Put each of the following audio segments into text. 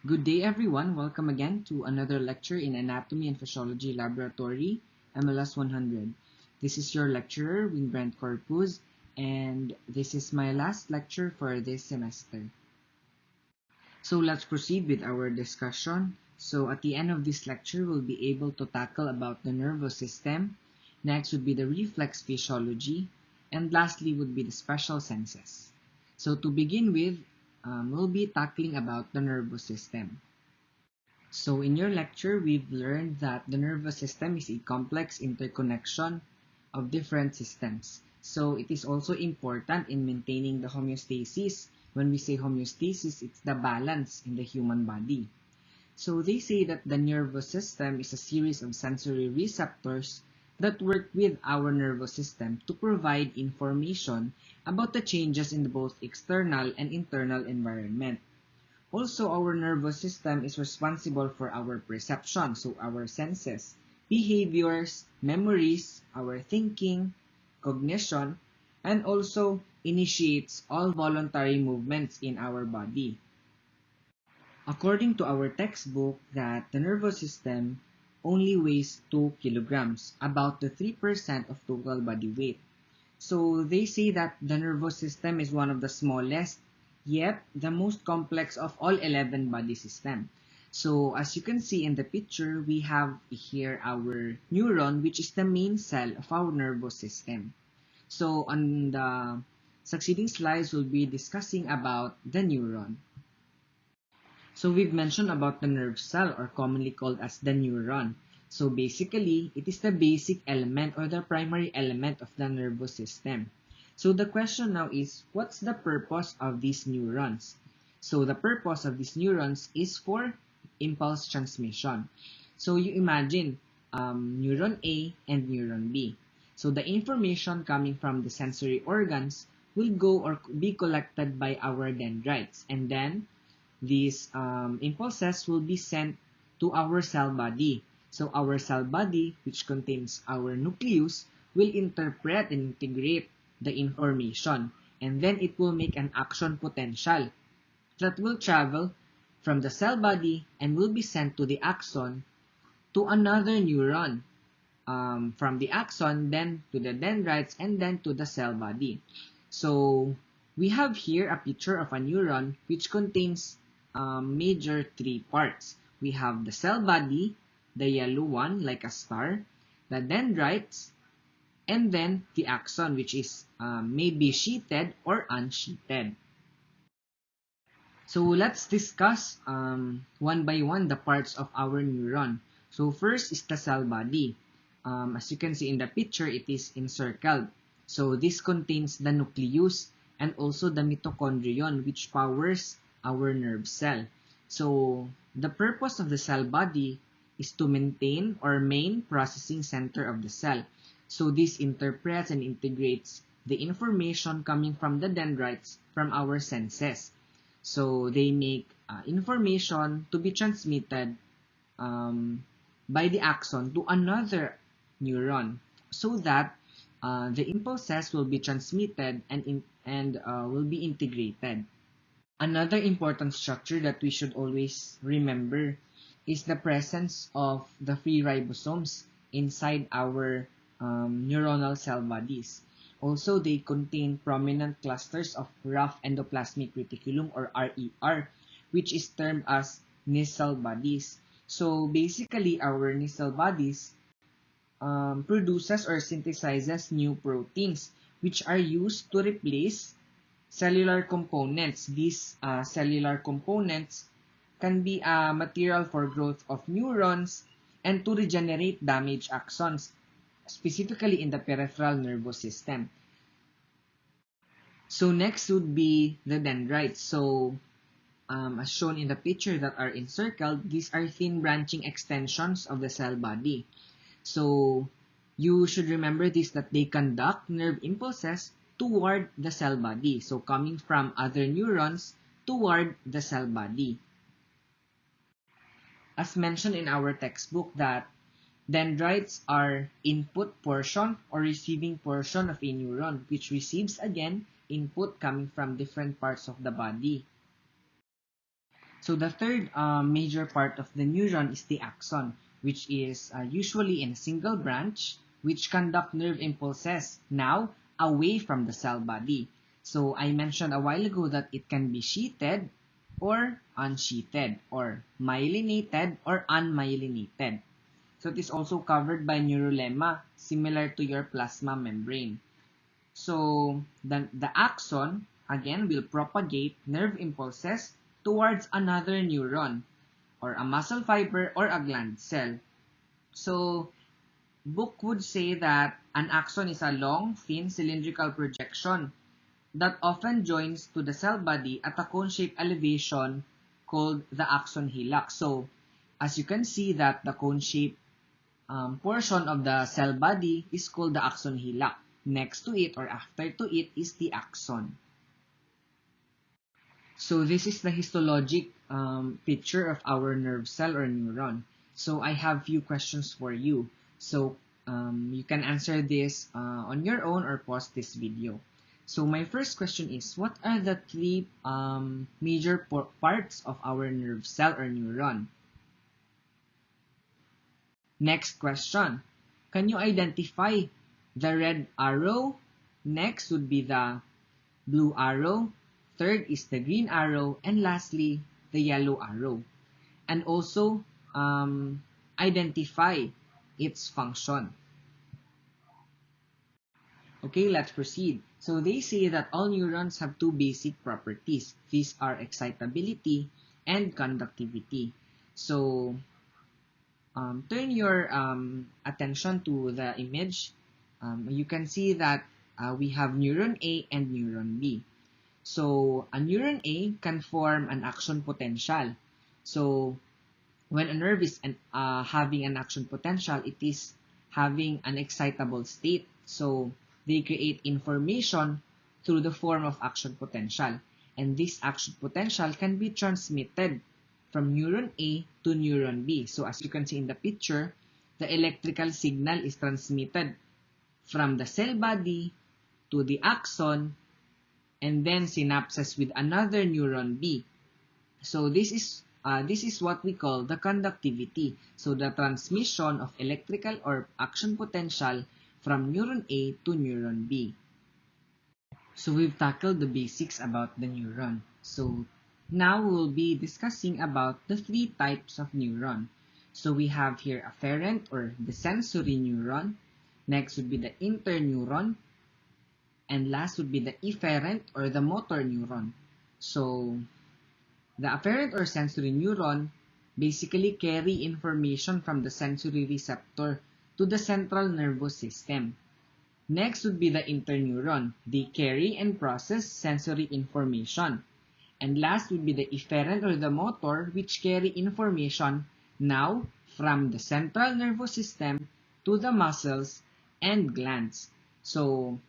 Good day everyone, welcome again to another lecture in Anatomy and Physiology Laboratory, MLS 100. This is your lecturer, Wing Brent Corpus, and this is my last lecture for this semester. So let's proceed with our discussion. So at the end of this lecture, we'll be able to tackle about the nervous system. Next would be the reflex physiology, and lastly would be the special senses. So to begin with, we'll be tackling about the nervous system. So in your lecture, we've learned that the nervous system is a complex interconnection of different systems. So it is also important in maintaining the homeostasis. When we say homeostasis, it's the balance in the human body. So they say that the nervous system is a series of sensory receptors that work with our nervous system to provide information about the changes in both external and internal environment. Also, our nervous system is responsible for our perception, so our senses, behaviors, memories, our thinking, cognition, and also initiates all voluntary movements in our body. According to our textbook, that the nervous system only weighs 2 kilograms, about the 3% of total body weight. So they say that the nervous system is one of the smallest, yet the most complex of all 11 body systems. So as you can see in the picture, we have here our neuron, which is the main cell of our nervous system. So on the succeeding slides, we'll be discussing about the neuron. So we've mentioned about the nerve cell, or commonly called as the neuron. So basically, it is the basic element or the primary element of the nervous system. So the question now is, what's the purpose of these neurons? So the purpose of these neurons is for impulse transmission. So you imagine neuron A and neuron B. So the information coming from the sensory organs will go or be collected by our dendrites, and then these impulses will be sent to our cell body. So our cell body, which contains our nucleus, will interpret and integrate the information, and then it will make an action potential that will travel from the cell body and will be sent to the axon to another neuron. From the axon, then to the dendrites, and then to the cell body. So we have here a picture of a neuron which contains major 3 parts. We have the cell body, the yellow one like a star, the dendrites, and then the axon, which is maybe sheeted or unsheeted. So let's discuss one by one the parts of our neuron. So first is the cell body. As you can see in the picture, it is encircled. So this contains the nucleus and also the mitochondrion, which powers our nerve cell. So the purpose of the cell body is to maintain or main processing center of the cell. So this interprets and integrates the information coming from the dendrites from our senses. So they make information to be transmitted by the axon to another neuron, so that the impulses will be transmitted and will be integrated. Another important structure that we should always remember is the presence of the free ribosomes inside our neuronal cell bodies. Also, they contain prominent clusters of rough endoplasmic reticulum, or RER, which is termed as Nissl bodies. So basically, our Nissl bodies produces or synthesizes new proteins, which are used to replace cellular components. These cellular components can be a material for growth of neurons and to regenerate damaged axons, specifically in the peripheral nervous system. So next would be the dendrites. So as shown in the picture that are encircled, these are thin branching extensions of the cell body. So you should remember this, that they conduct nerve impulses toward the cell body. So coming from other neurons toward the cell body. As mentioned in our textbook, that dendrites are input portion or receiving portion of a neuron, which receives again input coming from different parts of the body. So the third major part of the neuron is the axon, which is usually in a single branch, which conduct nerve impulses now away from the cell body. So I mentioned a while ago that it can be sheathed or unsheathed, or myelinated or unmyelinated. So it is also covered by neurolemma, similar to your plasma membrane. So the axon, again, will propagate nerve impulses towards another neuron, or a muscle fiber, or a gland cell. So book would say that an axon is a long, thin, cylindrical projection that often joins to the cell body at a cone-shaped elevation called the axon hillock. So as you can see that the cone-shaped portion of the cell body is called the axon hillock. Next to it or after to it is the axon. So this is the histologic picture of our nerve cell or neuron. So I have few questions for you. So you can answer this on your own or pause this video. So my first question is, what are the three major parts of our nerve cell or neuron? Next question. Can you identify the red arrow? Next would be the blue arrow. Third is the green arrow. And lastly, the yellow arrow. And also, identify its function. Okay, let's proceed. So they say that all neurons have two basic properties. These are excitability and conductivity. So turn your attention to the image. You can see that we have neuron A and neuron B. So a neuron A can form an action potential. So when a nerve is having an action potential, it is having an excitable state. So they create information through the form of action potential. And this action potential can be transmitted from neuron A to neuron B. So as you can see in the picture, the electrical signal is transmitted from the cell body to the axon and then synapses with another neuron B. So this is what we call the conductivity. So the transmission of electrical or action potential from neuron A to neuron B. So we've tackled the basics about the neuron. So now we'll be discussing about the three types of neuron. So we have here afferent or the sensory neuron. Next would be the interneuron. And last would be the efferent or the motor neuron. So the afferent or sensory neuron basically carry information from the sensory receptor to the central nervous system. Next would be the interneuron. They carry and process sensory information. And last would be the efferent or the motor, which carry information now from the central nervous system to the muscles and glands. So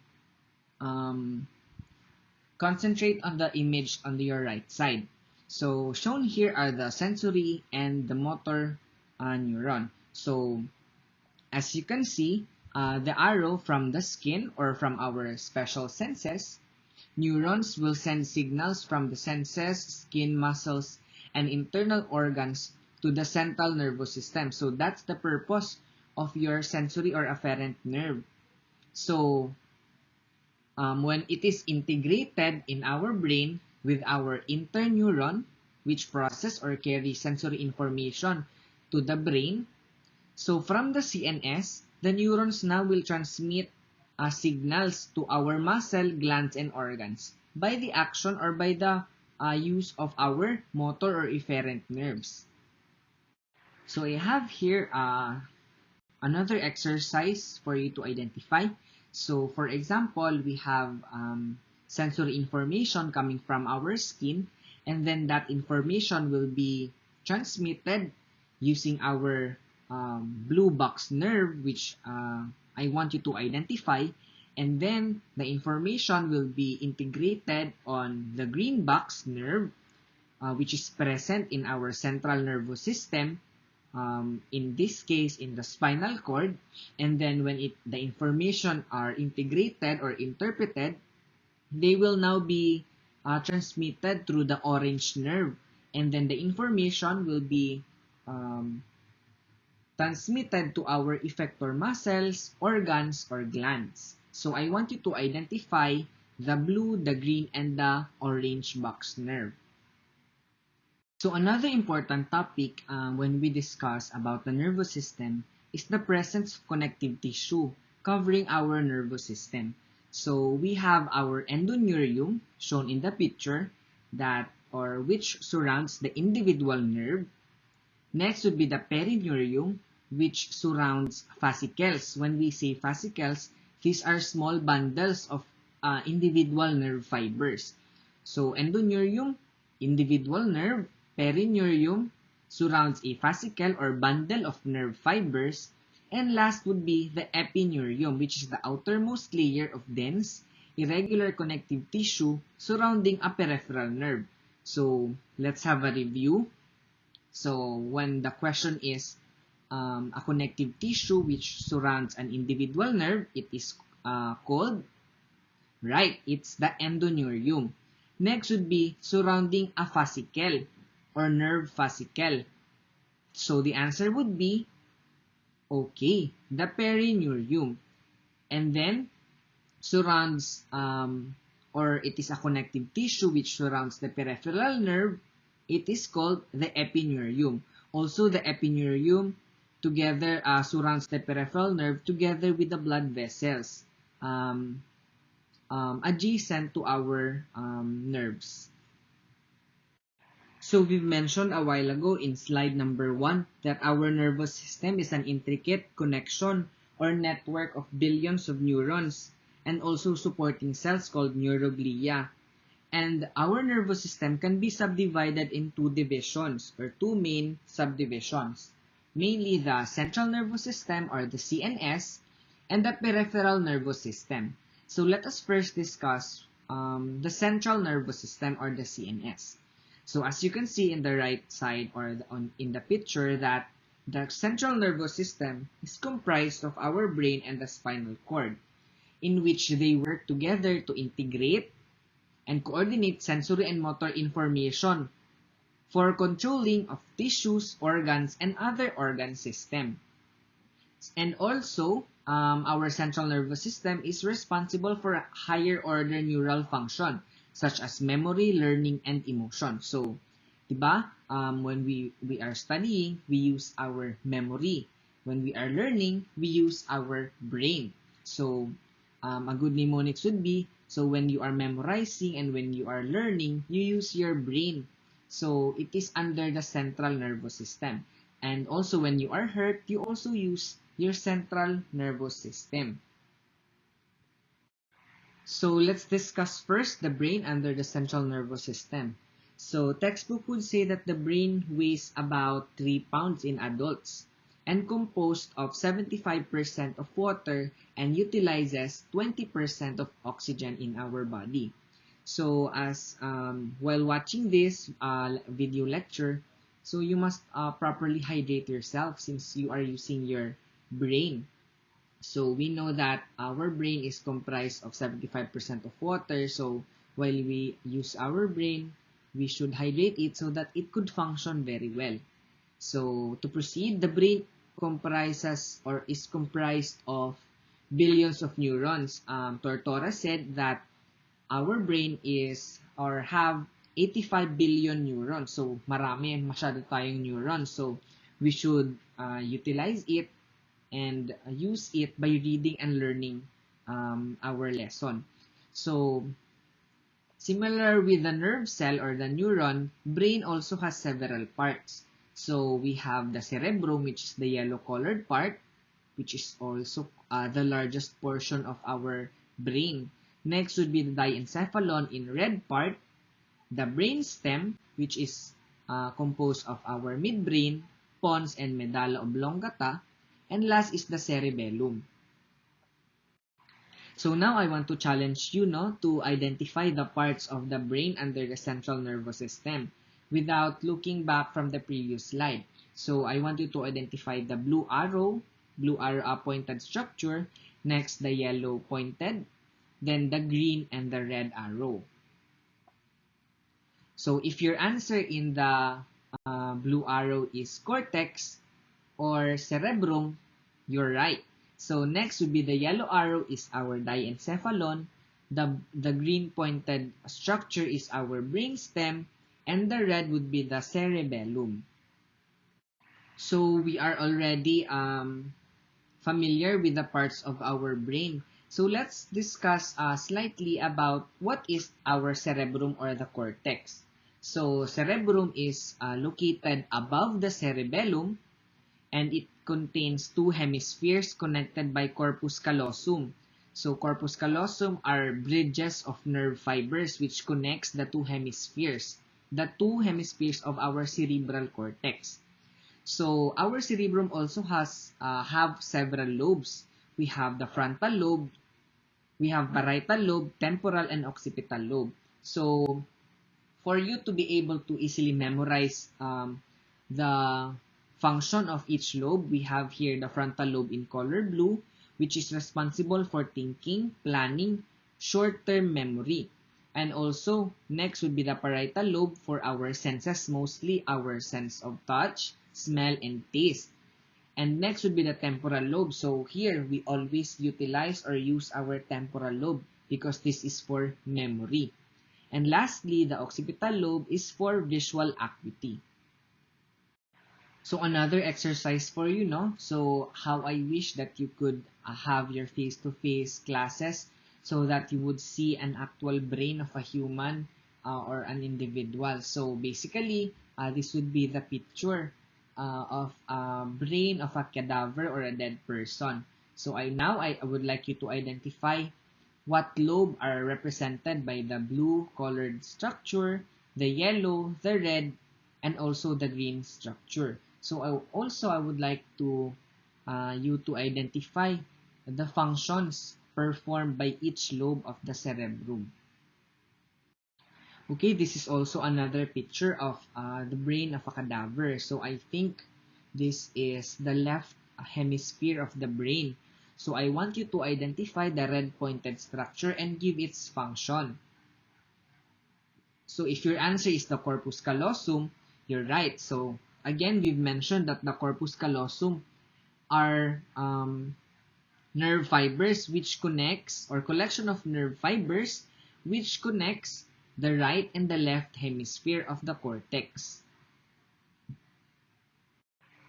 concentrate on the image on your right side. So shown here are the sensory and the motor neuron. So as you can see, the arrow from the skin or from our special senses, neurons will send signals from the senses, skin, muscles, and internal organs to the central nervous system. So that's the purpose of your sensory or afferent nerve. So when it is integrated in our brain with our interneuron, which process or carry sensory information to the brain, so from the CNS, the neurons now will transmit signals to our muscle, glands, and organs by the action or by the use of our motor or efferent nerves. So I have here another exercise for you to identify. So for example, we have sensory information coming from our skin, and then that information will be transmitted using our blue box nerve, which I want you to identify, and then the information will be integrated on the green box nerve, which is present in our central nervous system, in this case in the spinal cord, and then when the information are integrated or interpreted, they will now be transmitted through the orange nerve, and then the information will be transmitted to our effector muscles, organs, or glands. So I want you to identify the blue, the green, and the orange box nerve. So another important topic when we discuss about the nervous system is the presence of connective tissue covering our nervous system. So we have our endoneurium shown in the picture which surrounds the individual nerve. Next would be the perineurium, which surrounds fascicles. When we say fascicles, these are small bundles of individual nerve fibers. So endoneurium, individual nerve. Perineurium surrounds a fascicle or bundle of nerve fibers. And last would be the epineurium, which is the outermost layer of dense, irregular connective tissue surrounding a peripheral nerve. So let's have a review. So when the question is a connective tissue which surrounds an individual nerve, it is called, right, it's the endoneurium. Next would be surrounding a fascicle or nerve fascicle. So the answer would be, okay, the perineurium. And then surrounds or it is a connective tissue which surrounds the peripheral nerve. It is called the epineurium. Also, the epineurium together surrounds the peripheral nerve together with the blood vessels adjacent to our nerves. So we've mentioned a while ago in slide number 1 that our nervous system is an intricate connection or network of billions of neurons and also supporting cells called neuroglia. And our nervous system can be subdivided in two divisions or two main subdivisions, mainly the central nervous system or the CNS and the peripheral nervous system. So let us first discuss the central nervous system or the CNS. So as you can see in the right side or in the picture that the central nervous system is comprised of our brain and the spinal cord, in which they work together to integrate and coordinate sensory and motor information for controlling of tissues, organs, and other organ system. And also, our central nervous system is responsible for higher order neural function, such as memory, learning, and emotion. So, diba, when we are studying, we use our memory. When we are learning, we use our brain. So, a good mnemonics would be, so when you are memorizing and when you are learning, you use your brain. So, it is under the central nervous system. And also, when you are hurt, you also use your central nervous system. So, let's discuss first the brain under the central nervous system. So, textbook would say that the brain weighs about 3 pounds in adults and composed of 75% of water and utilizes 20% of oxygen in our body. So, as while watching this video lecture, so you must properly hydrate yourself since you are using your brain. So we know that our brain is comprised of 75% of water. So while we use our brain, we should hydrate it so that it could function very well. So to proceed, the brain comprises or is comprised of billions of neurons. Tortora said that our brain is or have 85 billion neurons. So marami, masyado tayong neurons. So we should utilize it and use it by reading and learning our lesson. So, similar with the nerve cell or the neuron, brain also has several parts. So, we have the cerebrum, which is the yellow-colored part, which is also the largest portion of our brain. Next would be the diencephalon in red part, the brain stem, which is composed of our midbrain, pons, and medulla oblongata, and last is the cerebellum. So now I want to challenge you to identify the parts of the brain under the central nervous system without looking back from the previous slide. So I want you to identify the blue arrow pointed structure, next the yellow pointed, then the green and the red arrow. So if your answer in the blue arrow is cortex or cerebrum, you're right. So next would be the yellow arrow is our diencephalon, the green pointed structure is our brainstem, and the red would be the cerebellum. So we are already familiar with the parts of our brain. So let's discuss slightly about what is our cerebrum or the cortex. So cerebrum is located above the cerebellum, and it contains two hemispheres connected by corpus callosum. So corpus callosum are bridges of nerve fibers which connects the two hemispheres of our cerebral cortex. So our cerebrum also have several lobes. We have the frontal lobe, we have parietal lobe, temporal, and occipital lobe. So for you to be able to easily memorize the function of each lobe, we have here the frontal lobe in color blue, which is responsible for thinking, planning, short-term memory. And also, next would be the parietal lobe for our senses, mostly our sense of touch, smell, and taste. And next would be the temporal lobe. So here, we always utilize or use our temporal lobe because this is for memory. And lastly, the occipital lobe is for visual acuity. So another exercise for you, no? So how I wish that you could have your face-to-face classes so that you would see an actual brain of a human or an individual. So basically, this would be the picture of a brain of a cadaver or a dead person. So I would like you to identify what lobe are represented by the blue colored structure, the yellow, the red, and also the green structure. So I would like to you to identify the functions performed by each lobe of the cerebrum. Okay, this is also another picture of the brain of a cadaver. So I think this is the left hemisphere of the brain. So I want you to identify the red pointed structure and give its function. So if your answer is the corpus callosum, you're right. So again, we've mentioned that the corpus callosum are nerve fibers which connects, or collection of nerve fibers which connects the right and the left hemisphere of the cortex.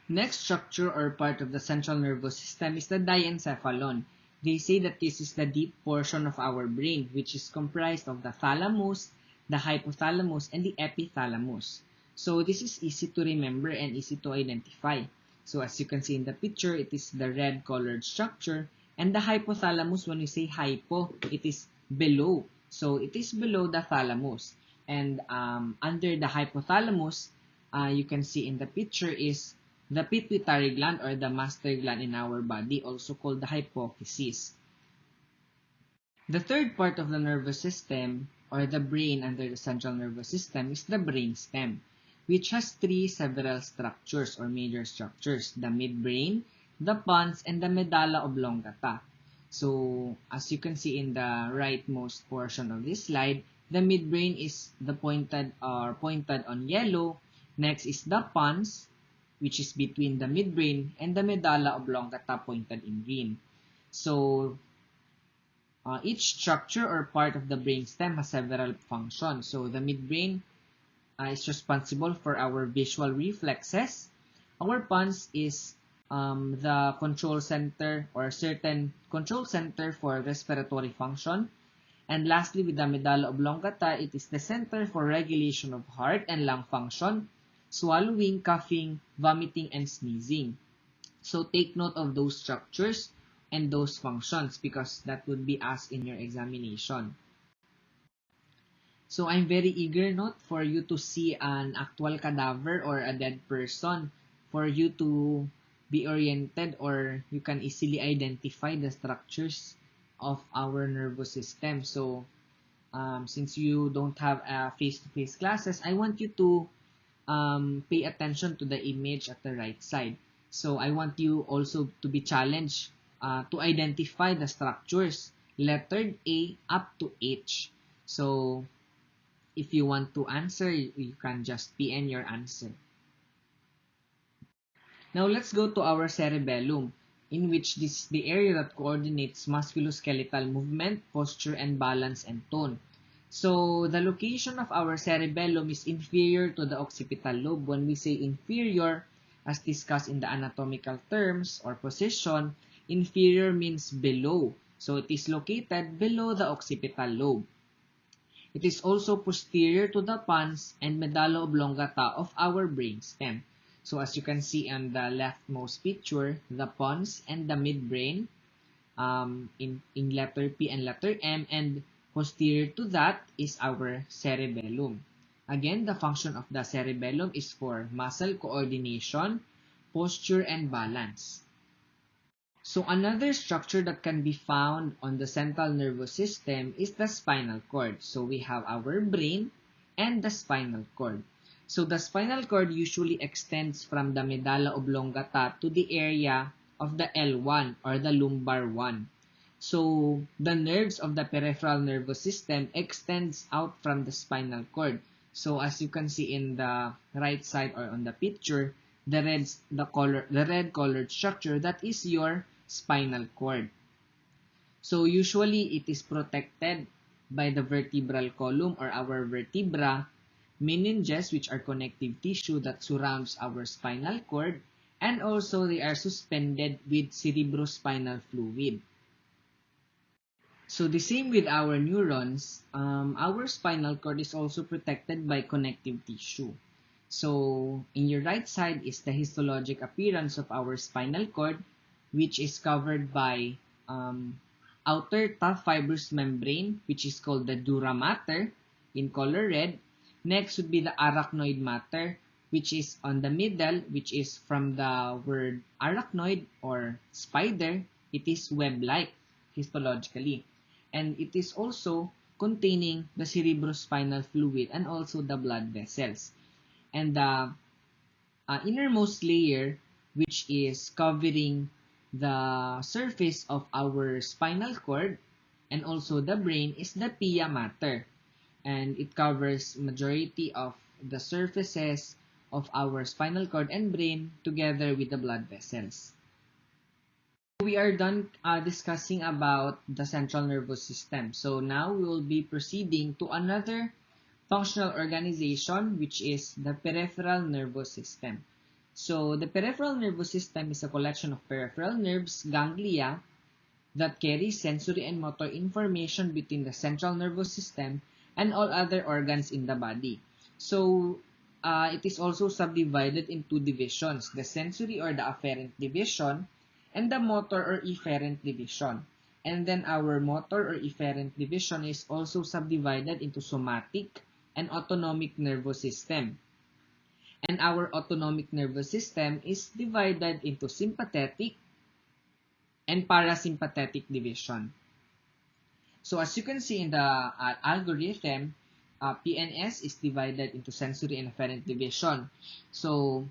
Next structure or part of the central nervous system is the diencephalon. They say that this is the deep portion of our brain, which is comprised of the thalamus, the hypothalamus, and the epithalamus. So this is easy to remember and easy to identify. So as you can see in the picture, it is the red colored structure. And the hypothalamus, when we say hypo, it is below. So it is below the thalamus. And under the hypothalamus, you can see in the picture is the pituitary gland or the master gland in our body, also called the hypophysis. The third part of the nervous system, or the brain under the central nervous system, is the brainstem, which has three several structures or major structures: the midbrain, the pons, and the medulla oblongata. So, as you can see in the rightmost portion of this slide, the midbrain is the pointed on yellow. Next is the pons, which is between the midbrain, and the medulla oblongata pointed in green. So, each structure or part of the brainstem has several functions. So, the midbrain is responsible for our visual reflexes. Our pons is the control center or certain control center for respiratory function. And lastly, with the medulla oblongata, it is the center for regulation of heart and lung function, swallowing, coughing, vomiting, and sneezing. So take note of those structures and those functions because that would be asked in your examination. So I'm very eager for you to see an actual cadaver or a dead person for you to be oriented, or you can easily identify the structures of our nervous system. So since you don't have face-to-face classes, I want you to pay attention to the image at the right side. So I want you also to be challenged to identify the structures, lettered A up to H. So If you want to answer, you can just PN your answer. Now let's go to our cerebellum, in which this is the area that coordinates musculoskeletal movement, posture, and balance and tone. So the location of our cerebellum is inferior to the occipital lobe. When we say inferior, as discussed in the anatomical terms or position, inferior means below. So it is located below the occipital lobe. It is also posterior to the pons and medulla oblongata of our brainstem. So as you can see on the leftmost picture, the pons and the midbrain in letter P and letter M, and posterior to that is our cerebellum. Again, the function of the cerebellum is for muscle coordination, posture, and balance. So another structure that can be found on the central nervous system is the spinal cord. So we have our brain and the spinal cord. So the spinal cord usually extends from the medulla oblongata to the area of the L1 or the lumbar 1. So the nerves of the peripheral nervous system extends out from the spinal cord. So as you can see in the right side or on the picture, the red colored structure, that is your spinal cord. So usually it is protected by the vertebral column or our vertebra, meninges, which are connective tissue that surrounds our spinal cord, and also they are suspended with cerebrospinal fluid. So the same with our neurons, our spinal cord is also protected by connective tissue. So in your right side is the histologic appearance of our spinal cord, which is covered by outer tough fibrous membrane, which is called the dura mater in color red. Next would be the arachnoid matter, which is on the middle, which is from the word arachnoid or spider. It is web-like histologically. And it is also containing the cerebrospinal fluid and also the blood vessels. And the innermost layer, which is covering the surface of our spinal cord and also the brain, is the pia mater. And it covers majority of the surfaces of our spinal cord and brain together with the blood vessels. We are done discussing about the central nervous system. So now we will be proceeding to another functional organization, which is the peripheral nervous system. So the peripheral nervous system is a collection of peripheral nerves, ganglia, that carry sensory and motor information between the central nervous system and all other organs in the body. So it is also subdivided in two divisions, the sensory or the afferent division and the motor or efferent division. And then our motor or efferent division is also subdivided into somatic and autonomic nervous system. And our autonomic nervous system is divided into sympathetic and parasympathetic division. So as you can see in the algorithm, PNS is divided into sensory and afferent division. So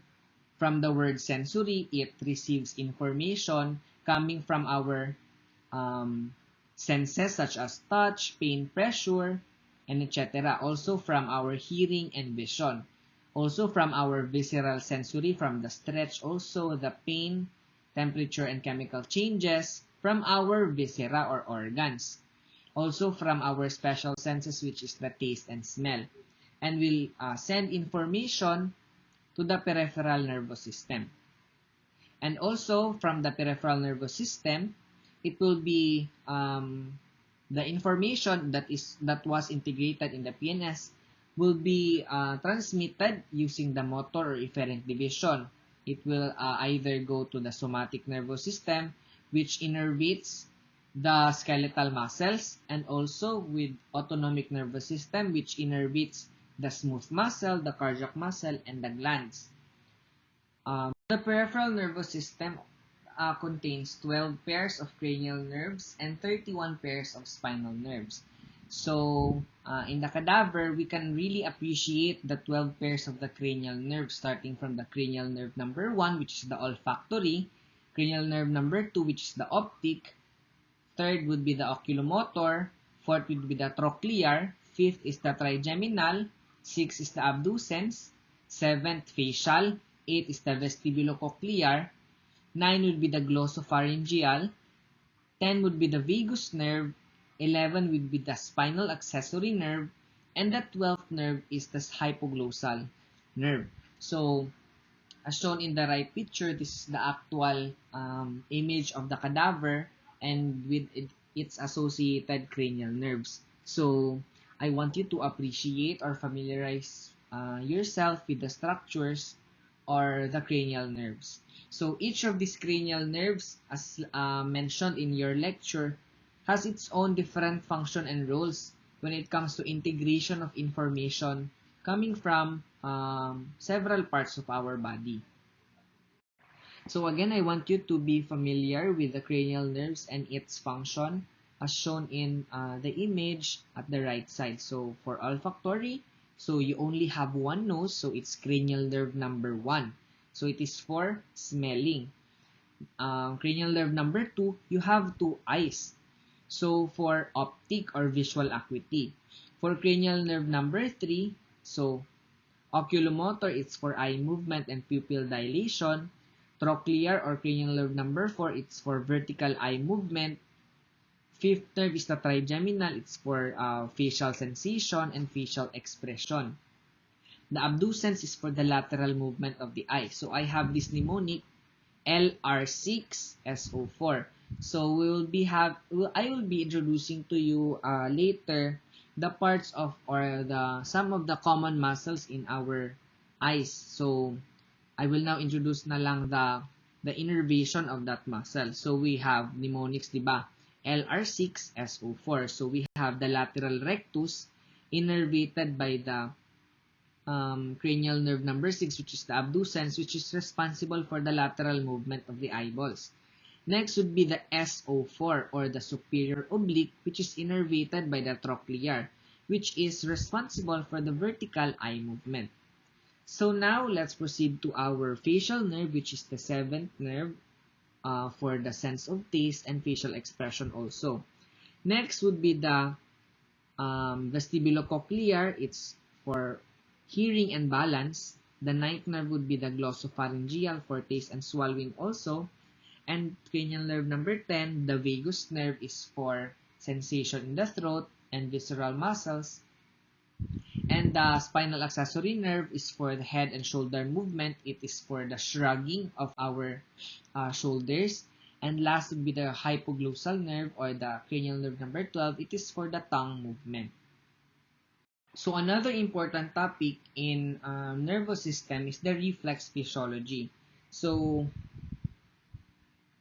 from the word sensory, it receives information coming from our senses such as touch, pain, pressure, and etc. Also from our hearing and vision. Also from our visceral sensory, from the stretch, also the pain, temperature, and chemical changes from our viscera or organs. Also from our special senses, which is the taste and smell. And will send information to the peripheral nervous system. And also from the peripheral nervous system, it will be the information that was integrated in the PNS will be transmitted using the motor or efferent division. It will either go to the somatic nervous system, which innervates the skeletal muscles, and also with autonomic nervous system, which innervates the smooth muscle, the cardiac muscle, and the glands. The peripheral nervous system contains 12 pairs of cranial nerves and 31 pairs of spinal nerves. So, in the cadaver, we can really appreciate the 12 pairs of the cranial nerves, starting from the cranial nerve number 1, which is the olfactory, cranial nerve number 2, which is the optic, third would be the oculomotor, fourth would be the trochlear, 5th is the trigeminal, 6th is the abducens, 7th facial, 8th is the vestibulocochlear, 9 would be the glossopharyngeal, 10 would be the vagus nerve, 11 would be the spinal accessory nerve, and the 12th nerve is the hypoglossal nerve. So, as shown in the right picture, this is the actual image of the cadaver and with its associated cranial nerves. So, I want you to appreciate or familiarize yourself with the structures or the cranial nerves. So, each of these cranial nerves, as mentioned in your lecture, has its own different function and roles when it comes to integration of information coming from several parts of our body. So again, I want you to be familiar with the cranial nerves and its function as shown in the image at the right side. So for olfactory, so you only have one nose, so it's cranial nerve number 1. So it is for smelling. Cranial nerve number 2, you have 2 eyes. So for optic or visual acuity. For cranial nerve number 3, so oculomotor, it's for eye movement and pupil dilation. Trochlear or cranial nerve number 4, it's for vertical eye movement. 5th nerve is the trigeminal, it's for facial sensation and facial expression. The abducens is for the lateral movement of the eye. So I have this mnemonic LR6SO4. So I will be introducing to you later the parts of or some of the common muscles in our eyes. So I will now introduce na lang the innervation of that muscle. So we have mnemonics, diba? LR6SO4. So we have the lateral rectus innervated by the cranial nerve number 6, which is the abducens, which is responsible for the lateral movement of the eyeballs. Next would be the SO4 or the superior oblique, which is innervated by the trochlear, which is responsible for the vertical eye movement. So now let's proceed to our facial nerve, which is the 7th nerve for the sense of taste and facial expression also. Next would be the vestibulocochlear. It's for hearing and balance. The 9th nerve would be the glossopharyngeal for taste and swallowing also. And cranial nerve number 10, the vagus nerve, is for sensation in the throat and visceral muscles. And the spinal accessory nerve is for the head and shoulder movement. It is for the shrugging of our shoulders. And last would be the hypoglossal nerve or the cranial nerve number 12. It is for the tongue movement. So another important topic in nervous system is the reflex physiology. So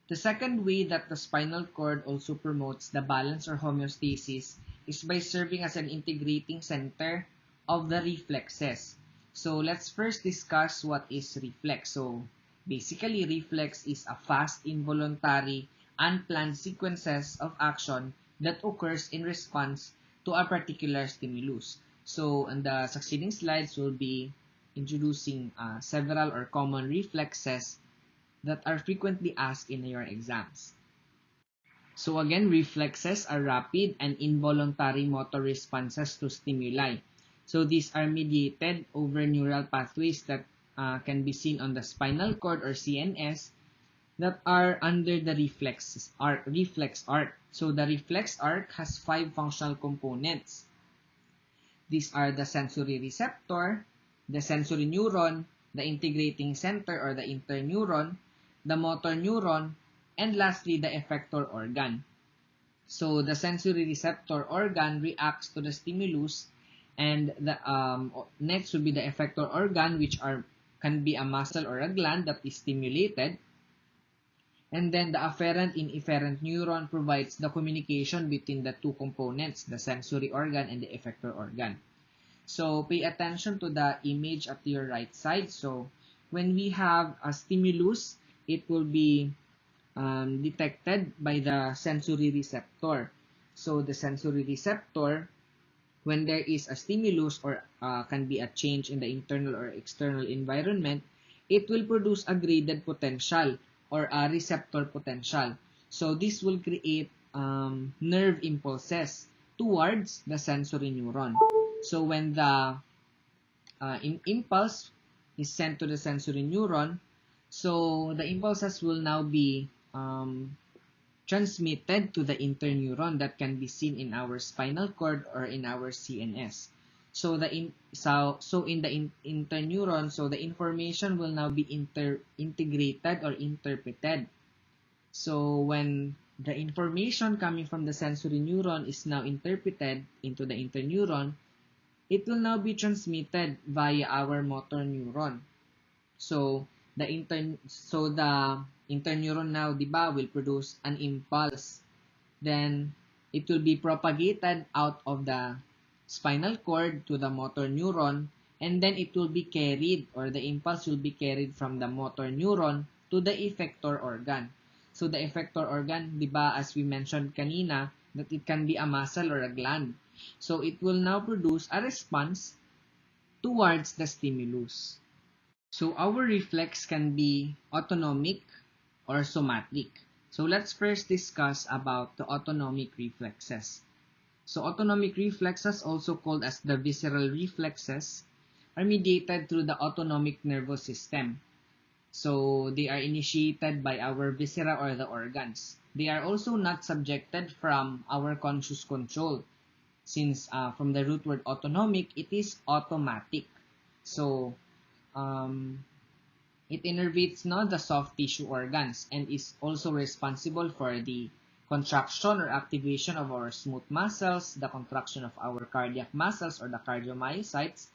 the second way that the spinal cord also promotes the balance or homeostasis is by serving as an integrating center of the reflexes. So let's first discuss what is reflex. So basically, reflex is a fast, involuntary, unplanned sequences of action that occurs in response to a particular stimulus. So in the succeeding slides, we'll be introducing several or common reflexes that are frequently asked in your exams. So again, reflexes are rapid and involuntary motor responses to stimuli. So these are mediated over neural pathways that can be seen on the spinal cord or CNS that are under the reflex arc. So the reflex arc has 5 functional components. These are the sensory receptor, the sensory neuron, the integrating center or the interneuron, the motor neuron, and lastly, the effector organ. So the sensory receptor organ reacts to the stimulus, and the next would be the effector organ, which can be a muscle or a gland that is stimulated. And then the afferent and efferent neuron provides the communication between the two components, the sensory organ and the effector organ. So pay attention to the image at your right side. So when we have a stimulus, it will be detected by the sensory receptor. So the sensory receptor, when there is a stimulus or can be a change in the internal or external environment, it will produce a graded potential or a receptor potential. So this will create nerve impulses towards the sensory neuron. So when the impulse is sent to the sensory neuron, so the impulses will now be transmitted to the interneuron that can be seen in our spinal cord or in our CNS. So in the interneuron, so the information will now be integrated or interpreted. So when the information coming from the sensory neuron is now interpreted into the interneuron, it will now be transmitted via our motor neuron. So the interneuron now, diba, will produce an impulse. Then it will be propagated out of the spinal cord to the motor neuron, and then it will be carried, or the impulse will be carried from the motor neuron to the effector organ. So the effector organ, diba, as we mentioned kanina, that it can be a muscle or a gland. So it will now produce a response towards the stimulus. So our reflex can be autonomic or somatic. So let's first discuss about the autonomic reflexes. So autonomic reflexes, also called as the visceral reflexes, are mediated through the autonomic nervous system. So they are initiated by our viscera or the organs. They are also not subjected from our conscious control, since from the root word autonomic, it is automatic. So it innervates the soft tissue organs and is also responsible for the contraction or activation of our smooth muscles, the contraction of our cardiac muscles or the cardiomyocytes,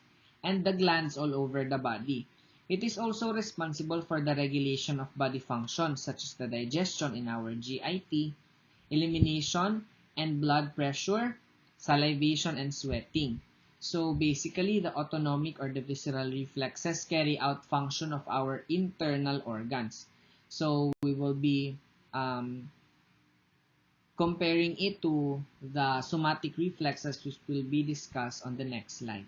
and the glands all over the body. It is also responsible for the regulation of body functions such as the digestion in our GIT, elimination and blood pressure, salivation, and sweating. So basically, the autonomic or the visceral reflexes carry out function of our internal organs. So we will be comparing it to the somatic reflexes, which will be discussed on the next slide.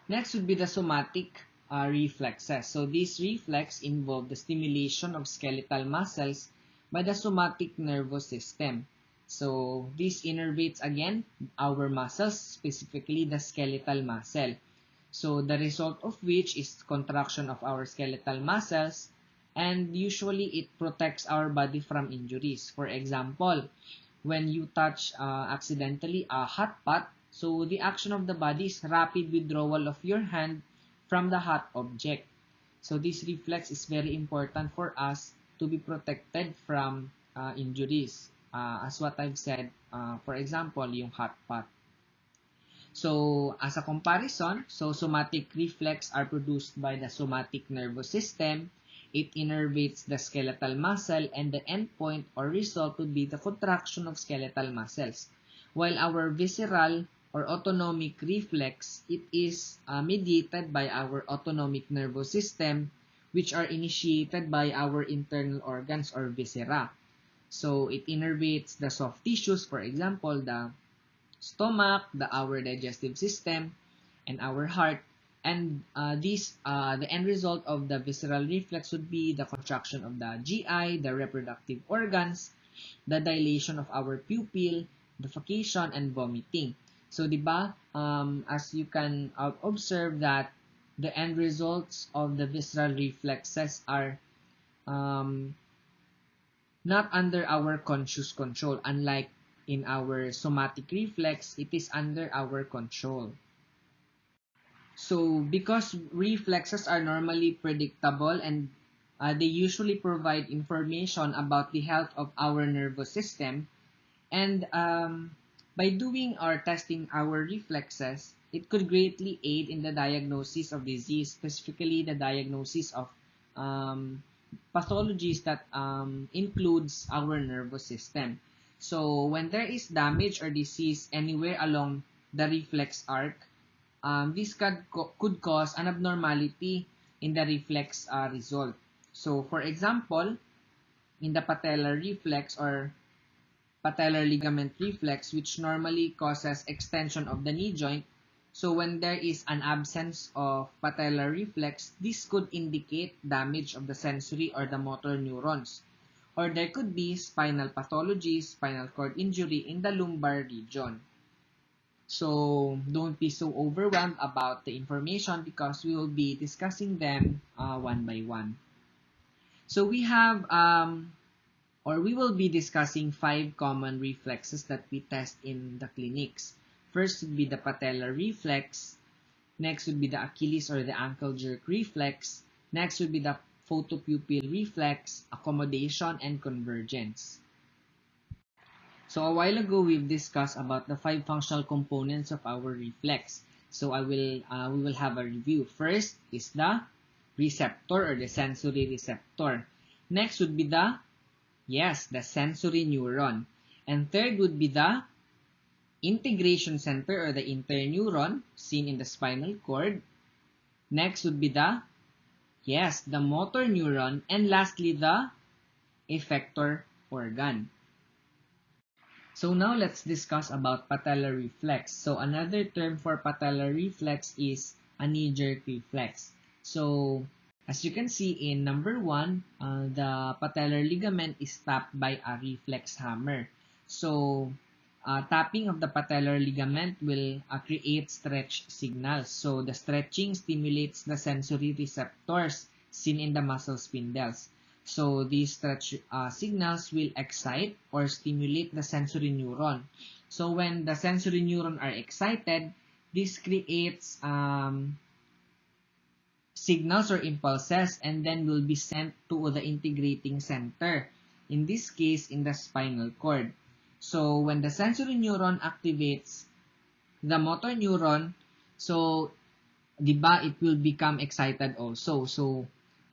Next would be the somatic reflexes. So these reflexes involve the stimulation of skeletal muscles by the somatic nervous system. So this innervates again our muscles, specifically the skeletal muscle. So the result of which is contraction of our skeletal muscles, and usually it protects our body from injuries. For example, when you touch accidentally a hot pot, so the action of the body is rapid withdrawal of your hand from the hot object. So this reflex is very important for us to be protected from injuries. As what I've said, for example, yung hot pot. So, as a comparison, so somatic reflex are produced by the somatic nervous system. It innervates the skeletal muscle, and the endpoint or result would be the contraction of skeletal muscles. While our visceral or autonomic reflex, it is mediated by our autonomic nervous system, which are initiated by our internal organs or viscera. So it innervates the soft tissues, for example, the stomach, our digestive system, and our heart. And the end result of the visceral reflex would be the contraction of the GI, the reproductive organs, the dilation of our pupil, defecation, and vomiting. So, diba, as you can observe that the end results of the visceral reflexes are not under our conscious control. Unlike in our somatic reflex, it is under our control. So, because reflexes are normally predictable and they usually provide information about the health of our nervous system, and by doing or testing our reflexes, it could greatly aid in the diagnosis of disease, specifically the diagnosis of pathologies that includes our nervous system. So when there is damage or disease anywhere along the reflex arc, this could cause an abnormality in the reflex result. So for example, in the patellar reflex or patellar ligament reflex, which normally causes extension of the knee joint, so when there is an absence of patellar reflex, this could indicate damage of the sensory or the motor neurons. or there could be spinal pathology, spinal cord injury in the lumbar region. So don't be so overwhelmed about the information because we will be discussing them one by one. So we have, we will be discussing 5 common reflexes that we test in the clinics. First would be the patellar reflex. Next would be the Achilles or the ankle jerk reflex. Next would be the photopupil reflex, accommodation, and convergence. So a while ago, we've discussed about the 5 functional components of our reflex. So we will have a review. First is the receptor or the sensory receptor. Next would be the sensory neuron. And third would be the integration center or the interneuron seen in the spinal cord. Next would be the motor neuron. And lastly, the effector organ. So now let's discuss about patellar reflex. So another term for patellar reflex is a knee-jerk reflex. So as you can see in number 1, the patellar ligament is tapped by a reflex hammer. So tapping of the patellar ligament will create stretch signals. So the stretching stimulates the sensory receptors seen in the muscle spindles. So these stretch signals will excite or stimulate the sensory neuron. So when the sensory neuron are excited, this creates signals or impulses and then will be sent to the integrating center. In this case, in the spinal cord. So when the sensory neuron activates the motor neuron, so diba, it will become excited also. So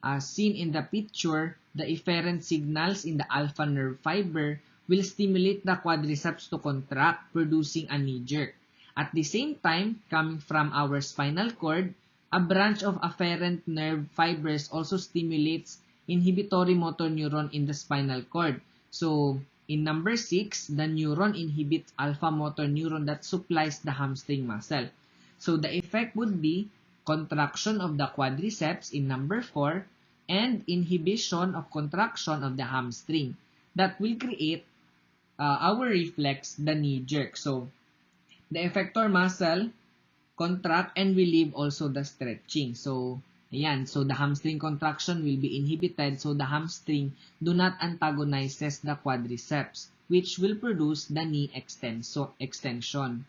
as seen in the picture, the efferent signals in the alpha nerve fiber will stimulate the quadriceps to contract, producing a knee jerk. At the same time, coming from our spinal cord, a branch of afferent nerve fibers also stimulates inhibitory motor neuron in the spinal cord. So in number 6, the neuron inhibits alpha motor neuron that supplies the hamstring muscle. So the effect would be contraction of the quadriceps in number 4 and inhibition of contraction of the hamstring. That will create our reflex, the knee jerk. So the effector muscle contract and relieve also the stretching. So ayan, so the hamstring contraction will be inhibited, so the hamstring do not antagonizes the quadriceps, which will produce the knee extension.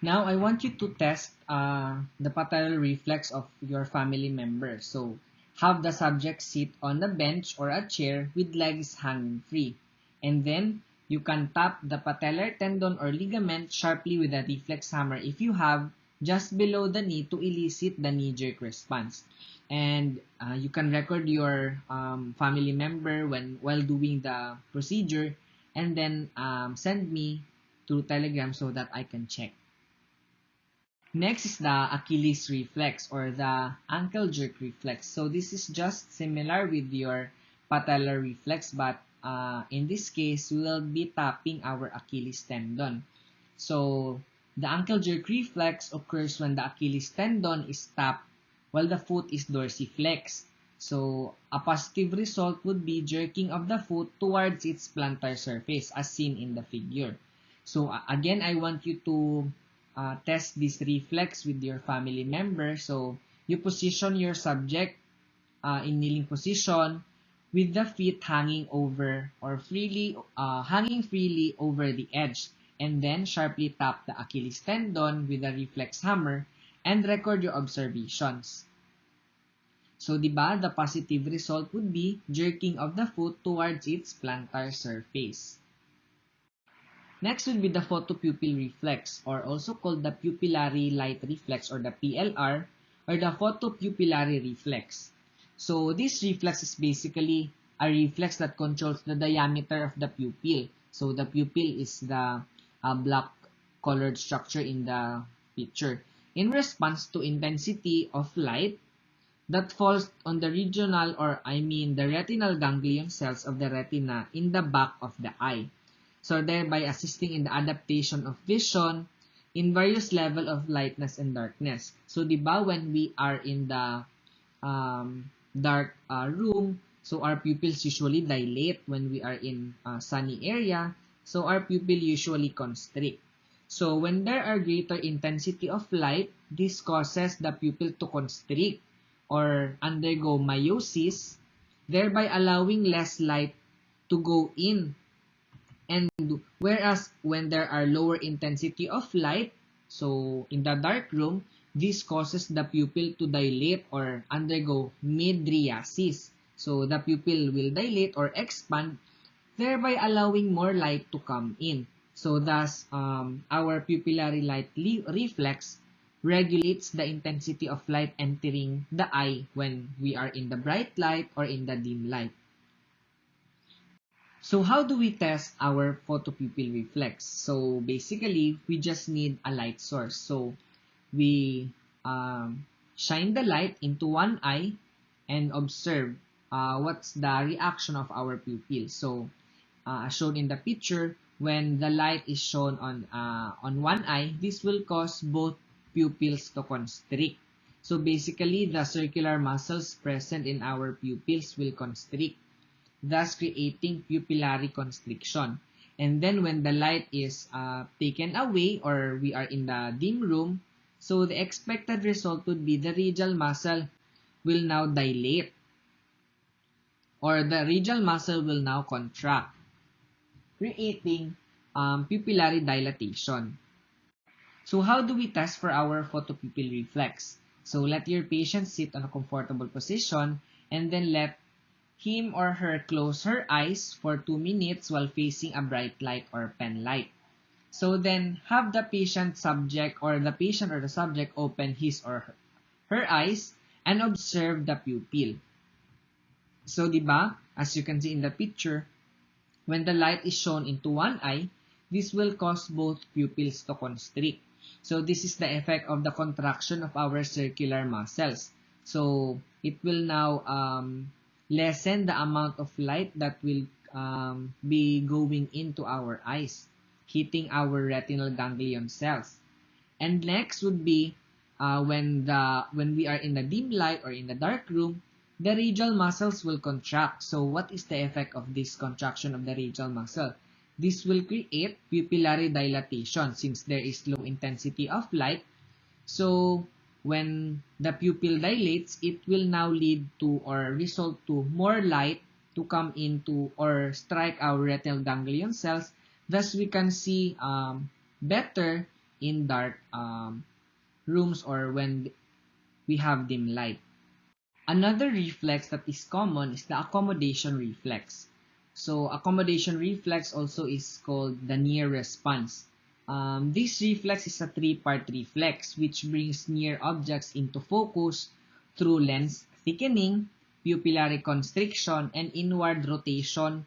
Now, I want you to test the patellar reflex of your family member. So, have the subject sit on a bench or a chair with legs hanging free. And then, you can tap the patellar tendon or ligament sharply with a reflex hammer if you have just below the knee to elicit the knee jerk response. And you can record your family member while doing the procedure and then send me through Telegram so that I can check. Next is the Achilles reflex or the ankle jerk reflex. So this is just similar with your patellar reflex, but in this case, we will be tapping our Achilles tendon. So the ankle jerk reflex occurs when the Achilles tendon is tapped while the foot is dorsiflexed. So a positive result would be jerking of the foot towards its plantar surface as seen in the figure. So again, I want you to test this reflex with your family member. So you position your subject in kneeling position with the feet hanging over or hanging freely over the edge, and then sharply tap the Achilles tendon with a reflex hammer and record your observations. So, diba, the positive result would be jerking of the foot towards its plantar surface. Next would be the photopupil reflex, or also called the pupillary light reflex or the PLR, or the photopupillary reflex. So this reflex is basically a reflex that controls the diameter of the pupil. So the pupil is the black colored structure in the picture. In response to intensity of light that falls on the the retinal ganglion cells of the retina in the back of the eye. So thereby assisting in the adaptation of vision in various level of lightness and darkness. So diba, when we are in the dark room, So our pupils usually dilate when we are in a sunny area. So our pupil usually constrict. So when there are greater intensity of light, this causes the pupil to constrict or undergo meiosis, thereby allowing less light to go in. And whereas when there are lower intensity of light, so in the dark room, this causes the pupil to dilate or undergo mydriasis. So the pupil will dilate or expand, thereby allowing more light to come in. So thus, our pupillary light reflex regulates the intensity of light entering the eye when we are in the bright light or in the dim light. So how do we test our photopupil reflex? So basically, we just need a light source. So we shine the light into one eye and observe what's the reaction of our pupil. So as shown in the picture, when the light is shown on one eye, this will cause both pupils to constrict. So basically, the circular muscles present in our pupils will constrict, thus creating pupillary constriction. And then when the light is taken away or we are in the dim room, so the expected result would be the radial muscle will now dilate or the radial muscle will now contract, creating pupillary dilatation. So how do we test for our photopupil reflex? So let your patient sit on a comfortable position and then let him or her close her eyes for 2 minutes while facing a bright light or pen light. So then have the patient or the subject open his or her eyes and observe the pupil. So diba, as you can see in the picture, when the light is shown into one eye, this will cause both pupils to constrict. So this is the effect of the contraction of our circular muscles. So it will now lessen the amount of light that will be going into our eyes, hitting our retinal ganglion cells. And next would be when we are in the dim light or in the dark room, the radial muscles will contract. So what is the effect of this contraction of the radial muscle? This will create pupillary dilatation since there is low intensity of light. So when the pupil dilates, it will now lead to or result to more light to come into or strike our retinal ganglion cells. Thus, we can see better in dark rooms or when we have dim light. Another reflex that is common is the accommodation reflex. So accommodation reflex also is called the near response. This reflex is a three-part reflex which brings near objects into focus through lens thickening, pupillary constriction, and inward rotation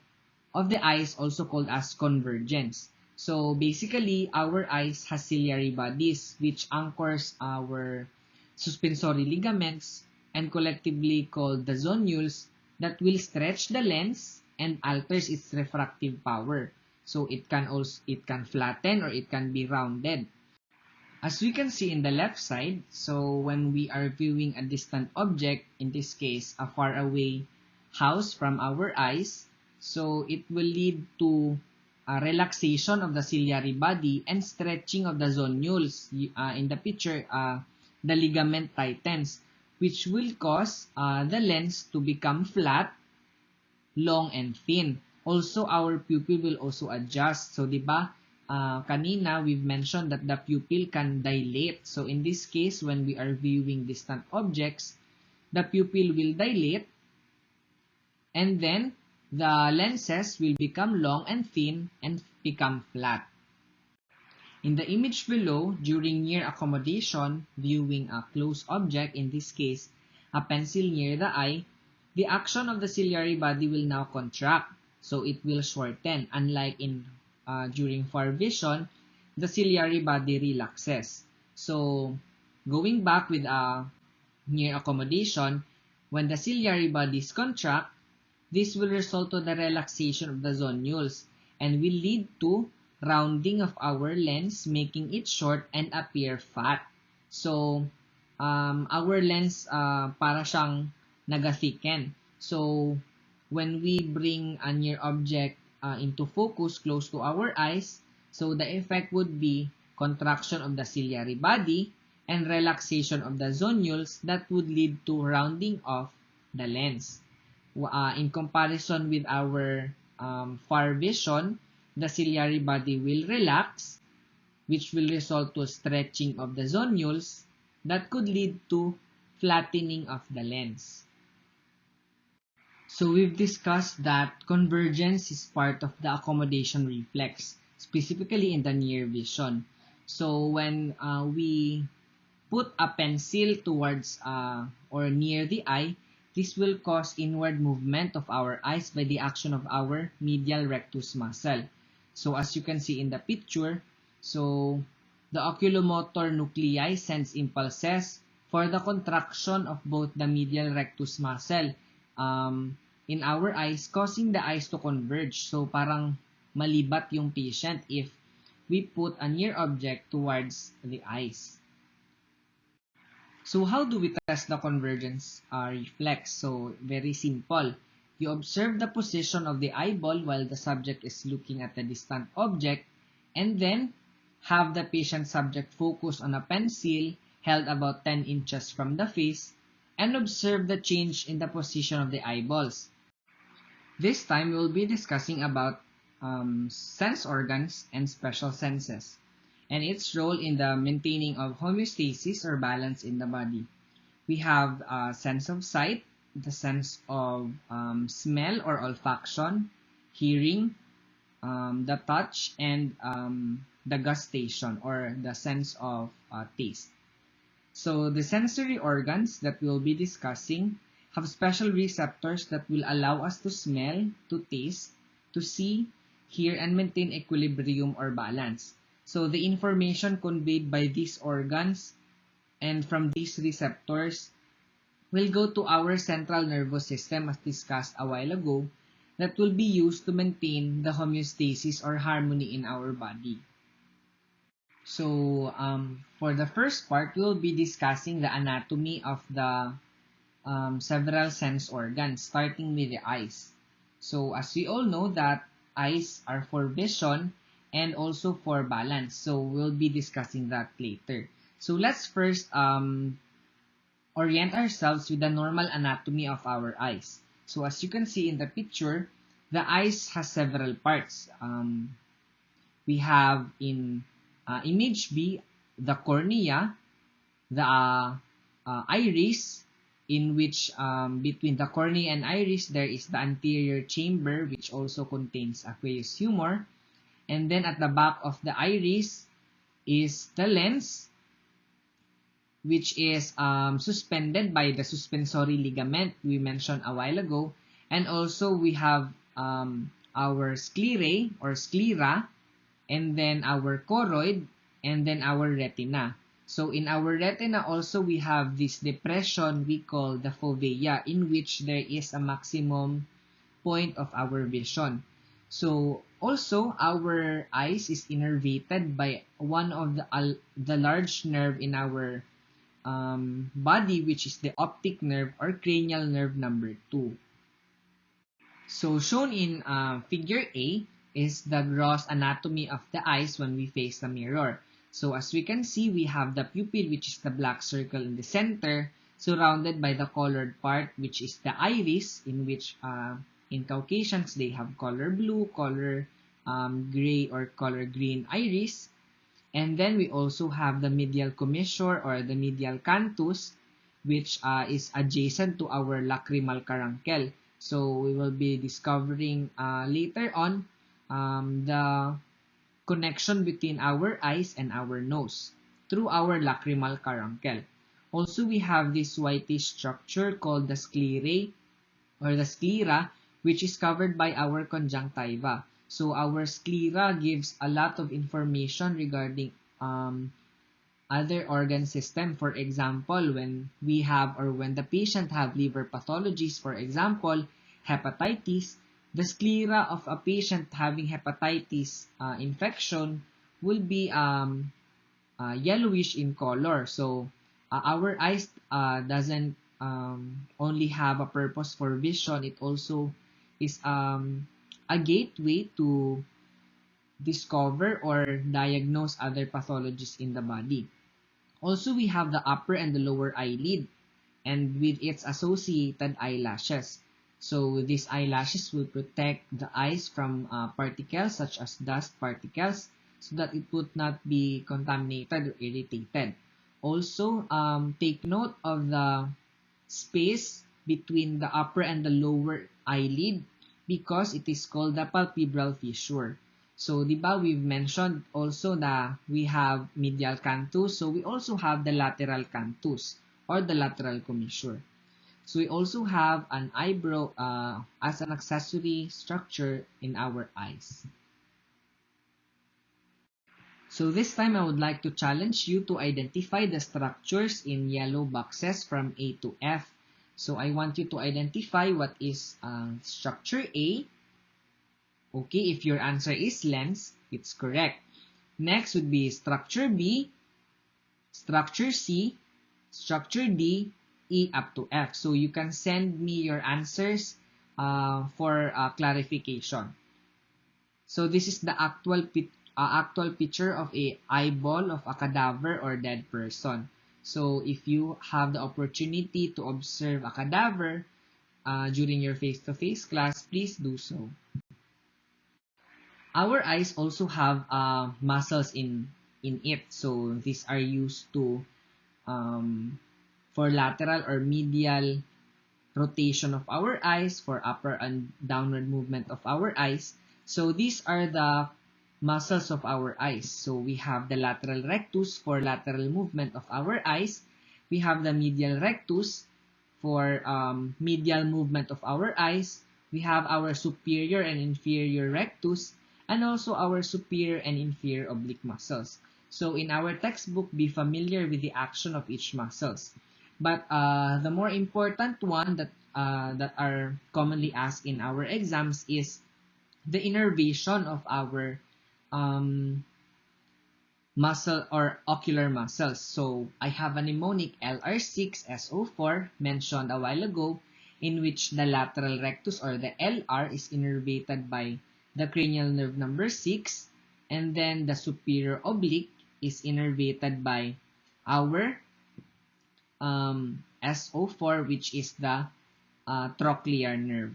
of the eyes, also called as convergence. So basically, our eyes has ciliary bodies which anchors our suspensory ligaments and collectively called the zonules that will stretch the lens and alters its refractive power. So it can flatten or it can be rounded. As we can see in the left side, so when we are viewing a distant object, in this case a far away house from our eyes, so it will lead to a relaxation of the ciliary body and stretching of the zonules. In the picture, the ligament tightens, which will cause the lens to become flat, long, and thin. Also, our pupil will also adjust. So, diba, kanina, we've mentioned that the pupil can dilate. So, in this case, when we are viewing distant objects, the pupil will dilate, and then the lenses will become long and thin and become flat. In the image below, during near accommodation, viewing a close object, in this case, a pencil near the eye, the action of the ciliary body will now contract, so it will shorten. Unlike during far vision, the ciliary body relaxes. So, going back with near accommodation, when the ciliary bodies contract, this will result to the relaxation of the zonules and will lead to rounding of our lens, making it short and appear fat. So, our lens para siyang naga-thicken. So, when we bring a near object into focus close to our eyes, so the effect would be contraction of the ciliary body and relaxation of the zonules that would lead to rounding off the lens. In comparison with our far vision, the ciliary body will relax, which will result to stretching of the zonules that could lead to flattening of the lens. So we've discussed that convergence is part of the accommodation reflex, specifically in the near vision. So when we put a pencil towards or near the eye, this will cause inward movement of our eyes by the action of our medial rectus muscle. So as you can see in the picture, so the oculomotor nuclei sends impulses for the contraction of both the medial rectus muscle in our eyes, causing the eyes to converge. So parang malibat yung patient if we put a near object towards the eyes. So how do we test the convergence reflex? So very simple. You observe the position of the eyeball while the subject is looking at the distant object, and then have the patient subject focus on a pencil held about 10 inches from the face and observe the change in the position of the eyeballs. This time, we will be discussing about sense organs and special senses and its role in the maintaining of homeostasis or balance in the body. We have sense of sight, the sense of smell or olfaction, hearing, the touch, and the gustation or the sense of taste. So the sensory organs that we'll be discussing have special receptors that will allow us to smell, to taste, to see, hear, and maintain equilibrium or balance. So the information conveyed by these organs and from these receptors will go to our central nervous system as discussed a while ago that will be used to maintain the homeostasis or harmony in our body. So for the first part, we'll be discussing the anatomy of the several sense organs, starting with the eyes. So as we all know that eyes are for vision and also for balance. So we'll be discussing that later. So let's first orient ourselves with the normal anatomy of our eyes. So as you can see in the picture, the eyes has several parts. We have in image B, the cornea, the iris, in which between the cornea and iris, there is the anterior chamber, which also contains aqueous humor. And then at the back of the iris is the lens, which is suspended by the suspensory ligament we mentioned a while ago. And also we have our sclerae or sclera, and then our choroid, and then our retina. So in our retina also we have this depression we call the fovea, in which there is a maximum point of our vision. So also our eyes is innervated by one of the large nerve in our body, which is the optic nerve or cranial nerve number 2. So shown in figure A is the gross anatomy of the eyes when we face the mirror. So as we can see, we have the pupil, which is the black circle in the center, surrounded by the colored part, which is the iris, in which in Caucasians they have color blue, color gray, or color green iris. And then we also have the medial commissure or the medial canthus, which is adjacent to our lacrimal caruncle. So we will be discovering later on the connection between our eyes and our nose through our lacrimal caruncle. Also, we have this whitish structure called the sclerae or the sclera, which is covered by our conjunctiva. So our sclera gives a lot of information regarding other organ system. For example, when we have or when the patient have liver pathologies, for example, hepatitis, the sclera of a patient having hepatitis infection will be yellowish in color. So our eyes doesn't only have a purpose for vision, it also is a gateway to discover or diagnose other pathologies in the body. Also, we have the upper and the lower eyelid, and with its associated eyelashes. So these eyelashes will protect the eyes from particles such as dust particles so that it would not be contaminated or irritated. Also, take note of the space between the upper and the lower eyelid because it is called the palpebral fissure. So, di ba, we've mentioned also that we have medial canthus, so we also have the lateral canthus or the lateral commissure. So, we also have an eyebrow as an accessory structure in our eyes. So, this time I would like to challenge you to identify the structures in yellow boxes from A to F. So, I want you to identify what is structure A. Okay, if your answer is lens, it's correct. Next would be structure B, structure C, structure D, E up to F. So you can send me your answers for clarification. So this is the actual picture of a eyeball of a cadaver or dead person. So if you have the opportunity to observe a cadaver during your face-to-face class, please do so. Our eyes also have muscles in it. So these are used to for lateral or medial rotation of our eyes, for upper and downward movement of our eyes. So these are the muscles of our eyes. So we have the lateral rectus for lateral movement of our eyes. We have the medial rectus for medial movement of our eyes. We have our superior and inferior rectus, and also our superior and inferior oblique muscles. So in our textbook, be familiar with the action of each muscles. But the more important one that are commonly asked in our exams is the innervation of our muscle or ocular muscles. So I have a mnemonic LR6SO4 mentioned a while ago, in which the lateral rectus or the LR is innervated by the cranial nerve number 6, and then the superior oblique is innervated by our SO4, which is the trochlear nerve.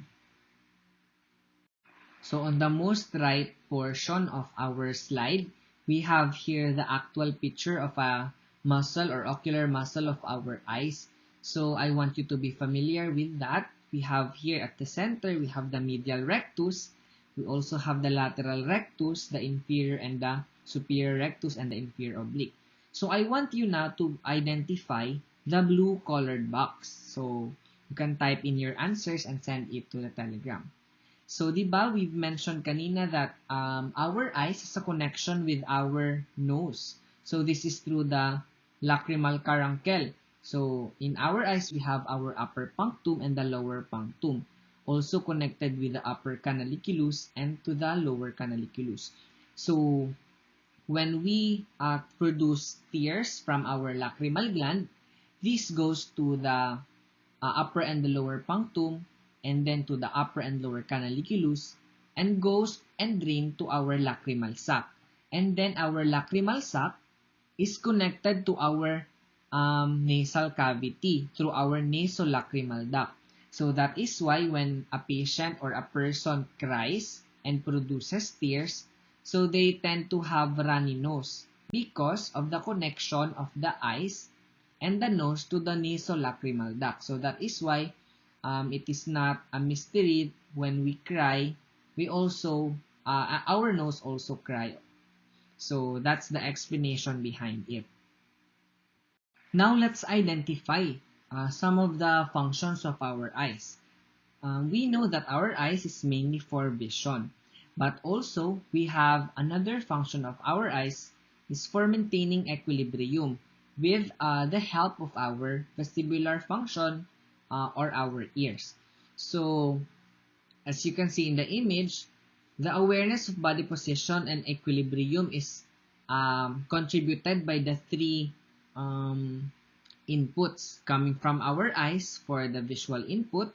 So on the most right portion of our slide, we have here the actual picture of a muscle or ocular muscle of our eyes. So I want you to be familiar with that. We have here at the center, we have the medial rectus. We also have the lateral rectus, the inferior and the superior rectus, and the inferior oblique. So I want you now to identify the blue colored box. So you can type in your answers and send it to the Telegram. So, di ba, we've mentioned kanina that our eyes has a connection with our nose. So, this is through the lacrimal caruncle. So, in our eyes, we have our upper punctum and the lower punctum, also connected with the upper canaliculus and to the lower canaliculus. So, when we produce tears from our lacrimal gland, this goes to the upper and the lower punctum, and then to the upper and lower canaliculus, and goes and drain to our lacrimal sac. And then our lacrimal sac is connected to our nasal cavity through our nasolacrimal duct. So that is why when a patient or a person cries and produces tears, so they tend to have runny nose because of the connection of the eyes and the nose to the nasolacrimal duct. So that is why it is not a mystery when we cry, we also, our nose also cry. So that's the explanation behind it. Now let's identify some of the functions of our eyes. We know that our eyes is mainly for vision, but also we have another function of our eyes is for maintaining equilibrium with the help of our vestibular function or our ears. So, as you can see in the image, the awareness of body position and equilibrium is contributed by the three inputs coming from our eyes for the visual input,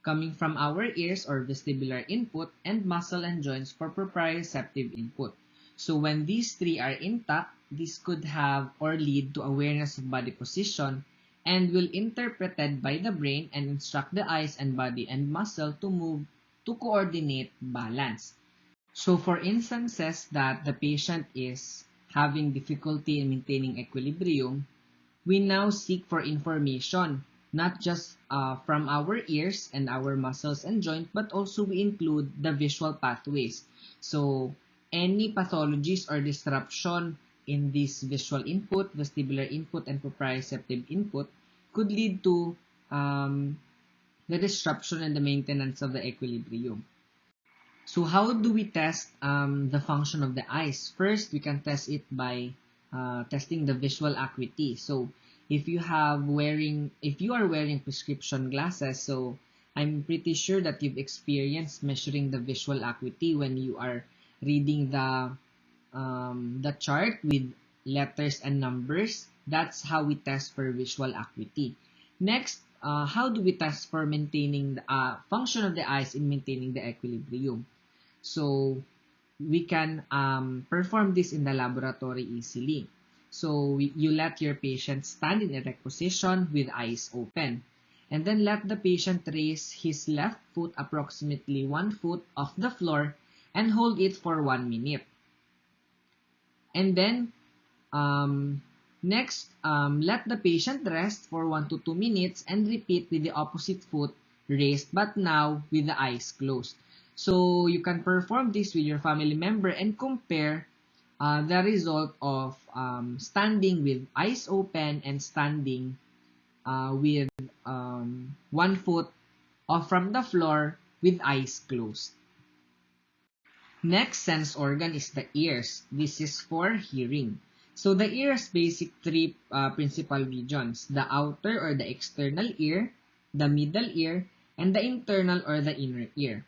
coming from our ears or vestibular input, and muscle and joints for proprioceptive input. So when these three are intact, this could have or lead to awareness of body position and will interpreted by the brain and instruct the eyes and body and muscle to move to coordinate balance. So for instances that the patient is having difficulty in maintaining equilibrium, we now seek for information, not just from our ears and our muscles and joint, but also we include the visual pathways. So any pathologies or disruption in this visual input, vestibular input, and proprioceptive input could lead to the disruption and the maintenance of the equilibrium. So how do we test the function of the eyes? First, we can test it by testing the visual acuity. So if you are wearing prescription glasses, so I'm pretty sure that you've experienced measuring the visual acuity when you are reading the chart with letters and numbers. That's how we test for visual acuity. Next, how do we test for maintaining the function of the eyes in maintaining the equilibrium? So we can perform this in the laboratory easily. So you let your patient stand in erect position with eyes open. And then let the patient raise his left foot approximately 1 foot off the floor and hold it for 1 minute. And then next, let the patient rest for 1 to 2 minutes and repeat with the opposite foot raised but now with the eyes closed. So you can perform this with your family member and compare the result of standing with eyes open and standing with 1 foot off from the floor with eyes closed. Next sense organ is the ears. This is for hearing. So the ear has basic three principal regions: the outer or the external ear, the middle ear, and the internal or the inner ear.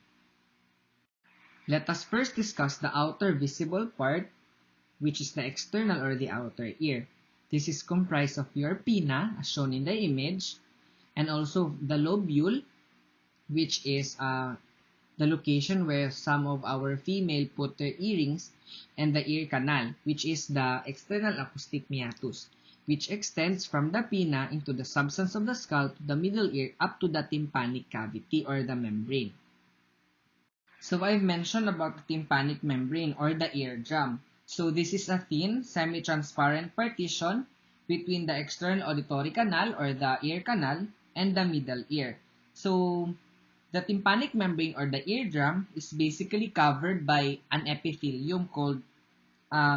Let us first discuss the outer visible part, which is the external or the outer ear. This is comprised of your pinna, as shown in the image, and also the lobule, which is the location where some of our female put their earrings, and the ear canal, which is the external acoustic meatus, which extends from the pinna into the substance of the skull to the middle ear up to the tympanic cavity or the membrane. So I've mentioned about the tympanic membrane or the eardrum. So this is a thin, semi-transparent partition between the external auditory canal or the ear canal and the middle ear. So the tympanic membrane or the eardrum is basically covered by an epithelium called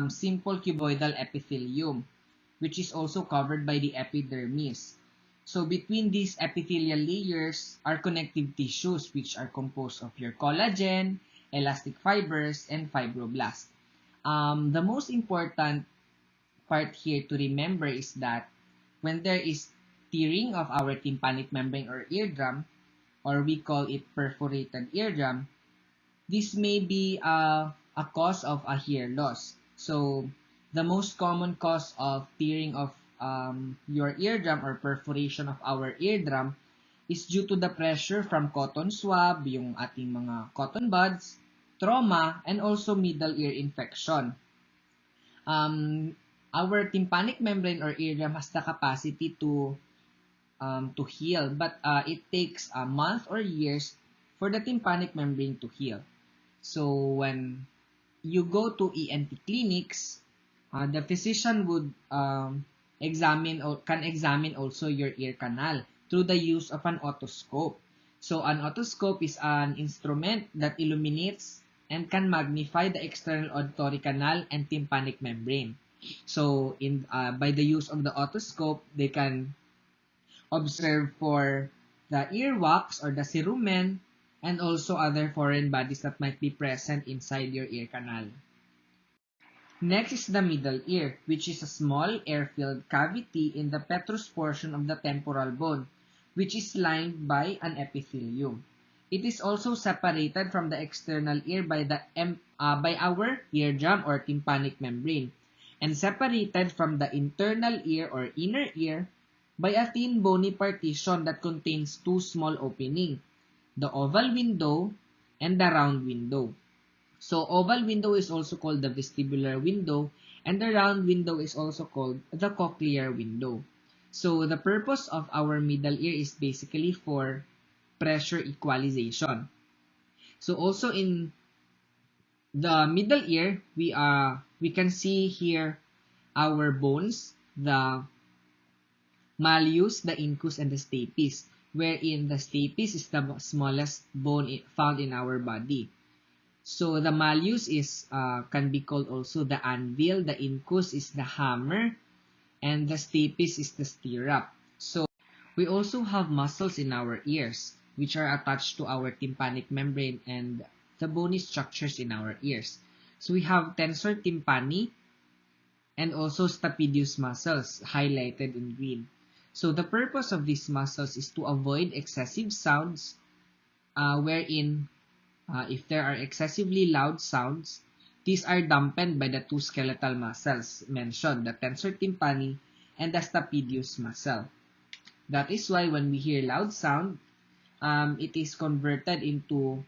simple cuboidal epithelium, which is also covered by the epidermis. So between these epithelial layers are connective tissues, which are composed of your collagen, elastic fibers, and fibroblasts. The most important part here to remember is that when there is tearing of our tympanic membrane or eardrum, or we call it perforated eardrum, this may be a cause of a hear loss. So the most common cause of tearing of your eardrum or perforation of our eardrum is due to the pressure from cotton swab, yung ating mga cotton buds, trauma, and also middle ear infection. Our tympanic membrane or eardrum has the capacity to heal, but it takes a month or years for the tympanic membrane to heal. So when you go to ENT clinics, the physician would can examine also your ear canal through the use of an otoscope. So an otoscope is an instrument that illuminates and can magnify the external auditory canal and tympanic membrane. So by the use of the otoscope, they can observe for the earwax or the cerumen and also other foreign bodies that might be present inside your ear canal. Next is the middle ear, which is a small air-filled cavity in the petrous portion of the temporal bone, which is lined by an epithelium. It is also separated from the external ear by our eardrum or tympanic membrane, and separated from the internal ear or inner ear by a thin bony partition that contains two small openings. the oval window, and the round window. So oval window is also called the vestibular window, and the round window is also called the cochlear window. So the purpose of our middle ear is basically for pressure equalization. So also in the middle ear, we can see here our bones, the malleus, the incus, and the stapes, wherein the stapes is the smallest bone found in our body. So the malleus is can be called also the anvil, the incus is the hammer, and the stapes is the stirrup. So we also have muscles in our ears, which are attached to our tympanic membrane and the bony structures in our ears. So we have tensor tympani and also stapedius muscles highlighted in green. So the purpose of these muscles is to avoid excessive sounds, wherein if there are excessively loud sounds, these are dampened by the two skeletal muscles mentioned, the tensor tympani and the stapedius muscle. That is why when we hear loud sound, it is converted into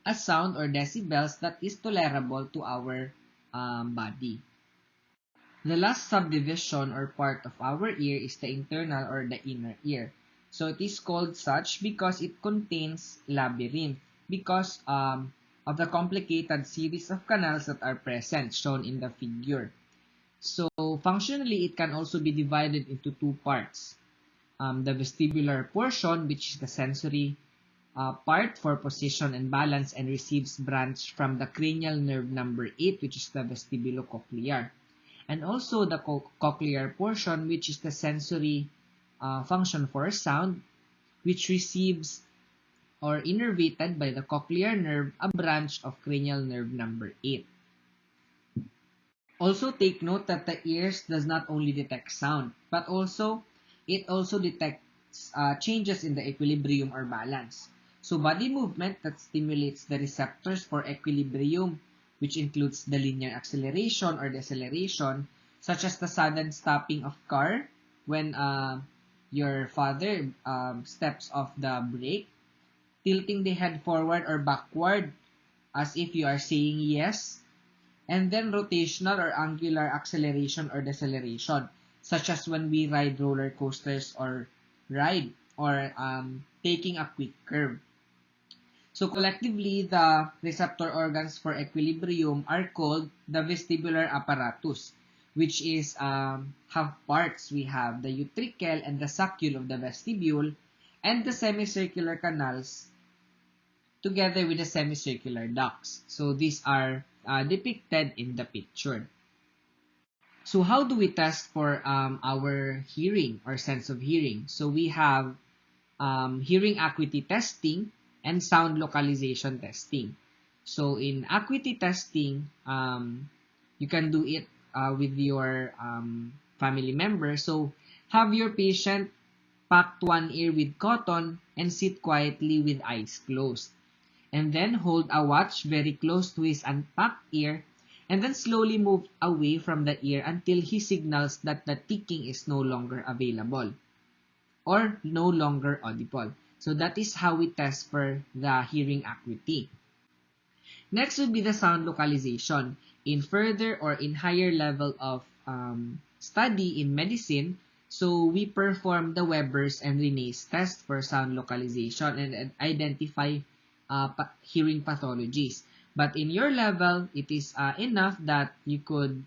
a sound or decibels that is tolerable to our body. The last subdivision or part of our ear is the internal or the inner ear. So it is called such because it contains labyrinth because of the complicated series of canals that are present shown in the figure. So functionally, it can also be divided into two parts. The vestibular portion, which is the sensory part for position and balance and receives branch from the cranial nerve number 8, which is the vestibulocochlear. And also the cochlear portion, which is the sensory function for sound, which receives or innervated by the cochlear nerve, a branch of cranial nerve number 8. Also take note that the ears does not only detect sound, but also it also detects changes in the equilibrium or balance. So body movement that stimulates the receptors for equilibrium, which includes the linear acceleration or deceleration, such as the sudden stopping of car when your father steps off the brake, tilting the head forward or backward as if you are saying yes, and then rotational or angular acceleration or deceleration, such as when we ride roller coasters or taking a quick curve. So collectively, the receptor organs for equilibrium are called the vestibular apparatus, which is have parts. We have the utricle and the saccule of the vestibule, and the semicircular canals together with the semicircular ducts. So these are depicted in the picture. So how do we test for our hearing or sense of hearing? So we have hearing acuity testing and sound localization testing. So in acuity testing, you can do it with your family member. So have your patient pack one ear with cotton and sit quietly with eyes closed. And then hold a watch very close to his unpacked ear and then slowly move away from the ear until he signals that the ticking is no longer available or no longer audible. So that is how we test for the hearing acuity. Next would be the sound localization. In further or in higher level of study in medicine, so we perform the Weber's and Rene's test for sound localization and identify hearing pathologies. But in your level, it is enough that you could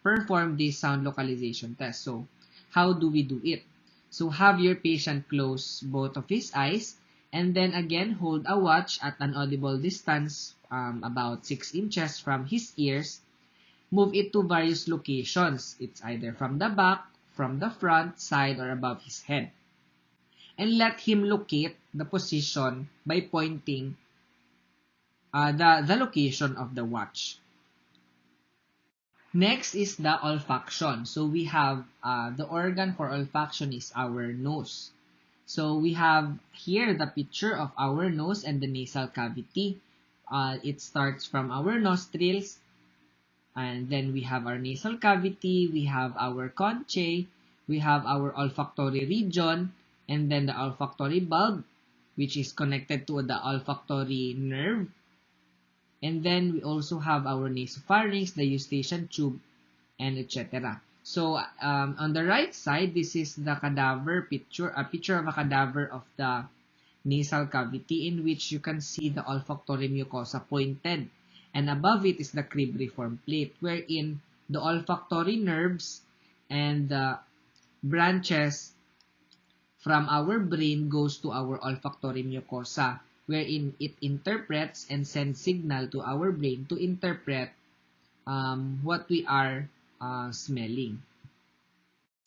perform this sound localization test. So how do we do it? So have your patient close both of his eyes and then again hold a watch at an audible distance about 6 inches from his ears. Move it to various locations. It's either from the back, from the front, side, or above his head. And let him locate the position by pointing the location of the watch. Next is the olfaction. So we have the organ for olfaction is our nose. So we have here the picture of our nose and the nasal cavity. It starts from our nostrils, and then we have our nasal cavity, we have our conchae, we have our olfactory region, and then the olfactory bulb, which is connected to the olfactory nerve. And then we also have our nasopharynx, the eustachian tube, and etc. So on the right side, this is the cadaver picture, a picture of a cadaver of the nasal cavity, in which you can see the olfactory mucosa pointed, and above it is the cribriform plate, wherein the olfactory nerves and the branches from our brain goes to our olfactory mucosa, wherein it interprets and sends signal to our brain to interpret what we are smelling.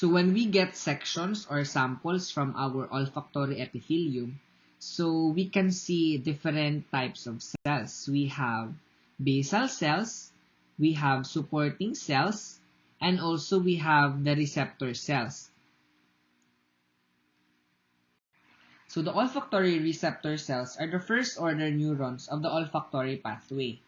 So when we get sections or samples from our olfactory epithelium, so we can see different types of cells. We have basal cells, we have supporting cells, and also we have the receptor cells. So the olfactory receptor cells are the first-order neurons of the olfactory pathway.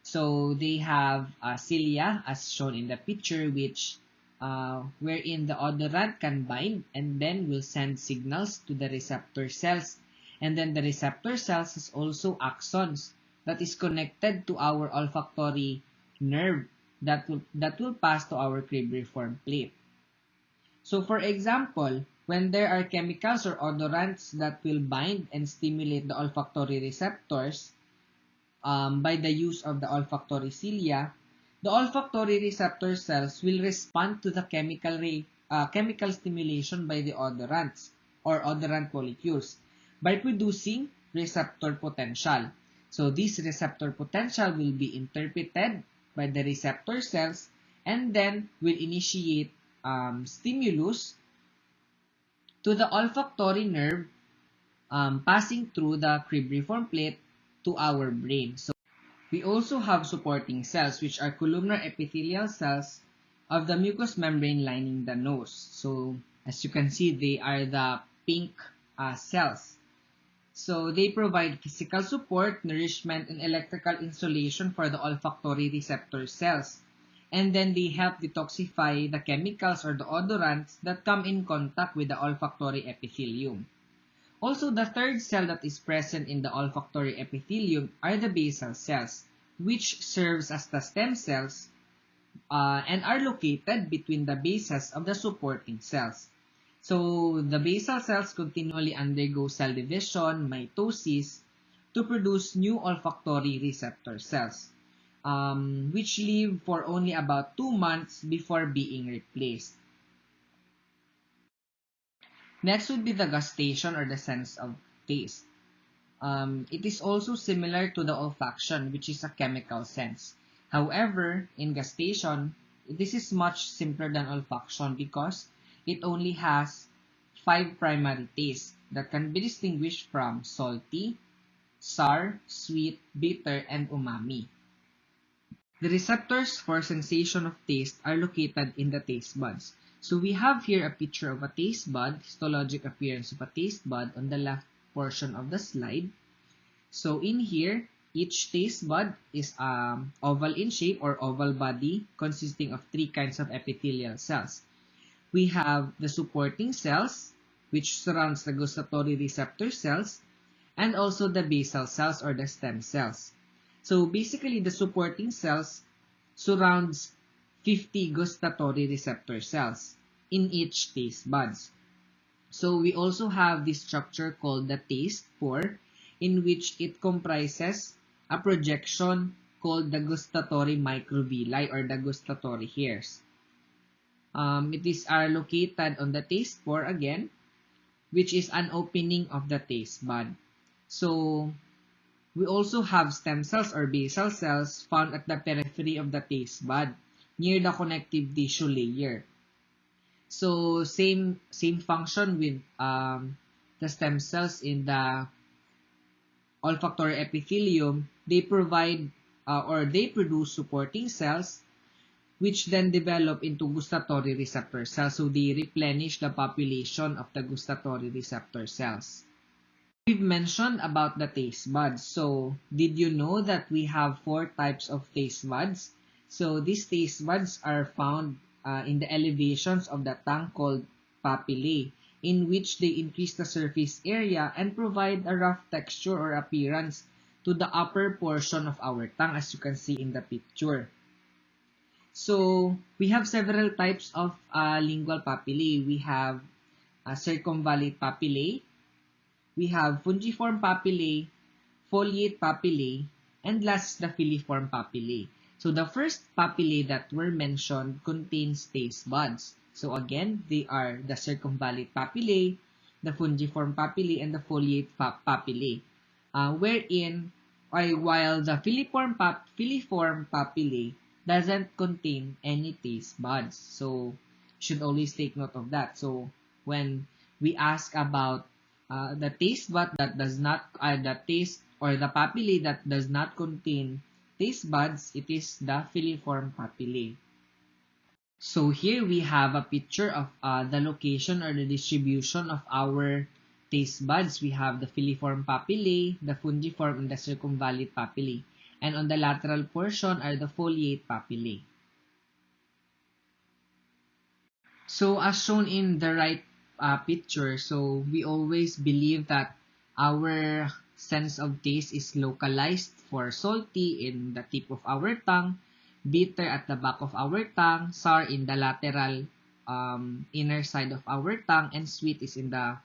So they have cilia, as shown in the picture, which wherein the odorant can bind and then will send signals to the receptor cells. And then the receptor cells has also axons that is connected to our olfactory nerve that will pass to our cribriform plate. So for example, when there are chemicals or odorants that will bind and stimulate the olfactory receptors by the use of the olfactory cilia, the olfactory receptor cells will respond to the chemical stimulation by the odorants or odorant molecules by producing receptor potential. So this receptor potential will be interpreted by the receptor cells and then will initiate stimulus to the olfactory nerve passing through the cribriform plate to our brain. So we also have supporting cells, which are columnar epithelial cells of the mucous membrane lining the nose. So as you can see, they are the pink cells. So they provide physical support, nourishment, and electrical insulation for the olfactory receptor cells. And then they help detoxify the chemicals or the odorants that come in contact with the olfactory epithelium. Also, the third cell that is present in the olfactory epithelium are the basal cells, which serves as the stem cells and are located between the bases of the supporting cells. So, the basal cells continually undergo cell division, mitosis, to produce new olfactory receptor cells, which live for only about 2 months before being replaced. Next would be the gustation or the sense of taste. It is also similar to the olfaction, which is a chemical sense. However, in gustation, this is much simpler than olfaction because it only has 5 primary tastes that can be distinguished from salty, sour, sweet, bitter, and umami. The receptors for sensation of taste are located in the taste buds. So we have here a picture of a taste bud, histologic appearance of a taste bud on the left portion of the slide. So in here, each taste bud is oval in shape or oval body consisting of 3 kinds of epithelial cells. We have the supporting cells, which surrounds the gustatory receptor cells, and also the basal cells or the stem cells. So basically, the supporting cells surrounds 50 gustatory receptor cells in each taste buds. So we also have this structure called the taste pore, in which it comprises a projection called the gustatory microvilli or the gustatory hairs. It is located on the taste pore again, which is an opening of the taste bud. So we also have stem cells or basal cells found at the periphery of the taste bud, near the connective tissue layer. So same function with the stem cells in the olfactory epithelium. They provide or they produce supporting cells, which then develop into gustatory receptor cells. So they replenish the population of the gustatory receptor cells. We've mentioned about the taste buds. So did you know that we have 4 types of taste buds? So these taste buds are found in the elevations of the tongue called papillae. in which they increase the surface area and provide a rough texture or appearance to the upper portion of our tongue, as you can see in the picture. So, we have several types of lingual papillae. We have circumvallate papillae, we have fungiform papillae, foliate papillae, and last the filiform papillae. So the first papillae that were mentioned contains taste buds. So again, they are the circumvallate papillae, the fungiform papillae, and the foliate papillae. While the filiform papillae doesn't contain any taste buds. So should always take note of that. So when we ask about the taste bud that does not, the taste or the papillae that does not contain taste buds, it is the filiform papillae. So here we have a picture of the location or the distribution of our taste buds. We have the filiform papillae, the fungiform, and the circumvallate papillae. And on the lateral portion are the foliate papillae. So as shown in the right picture, so we always believe that our sense of taste is localized for salty in the tip of our tongue, bitter at the back of our tongue, sour in the lateral inner side of our tongue, and sweet is in the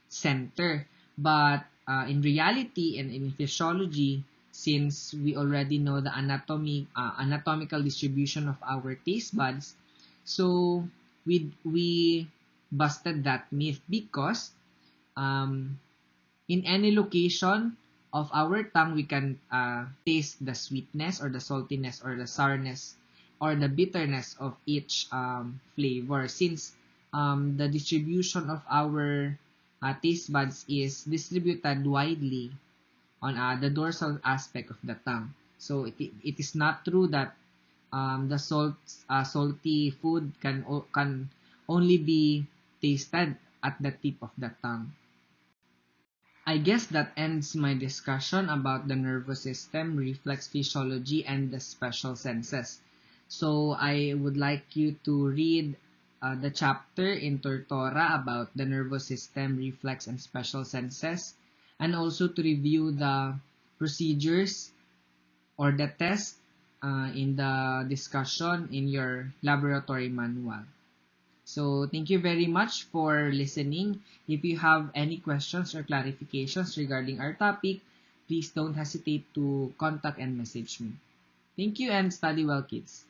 center. But in reality and in physiology, since we already know the anatomical distribution of our taste buds, so we busted that myth because in any location of our tongue, we can taste the sweetness or the saltiness or the sourness or the bitterness of each flavor, since the distribution of our taste buds is distributed widely on the dorsal aspect of the tongue. So it is not true that the salty food can only be tasted at the tip of the tongue. I guess that ends my discussion about the nervous system, reflex physiology, and the special senses. So I would like you to read the chapter in Tortora about the nervous system, reflex, and special senses, and also to review the procedures or the test in the discussion in your laboratory manual. So thank you very much for listening. If you have any questions or clarifications regarding our topic, please don't hesitate to contact and message me. Thank you and study well, kids.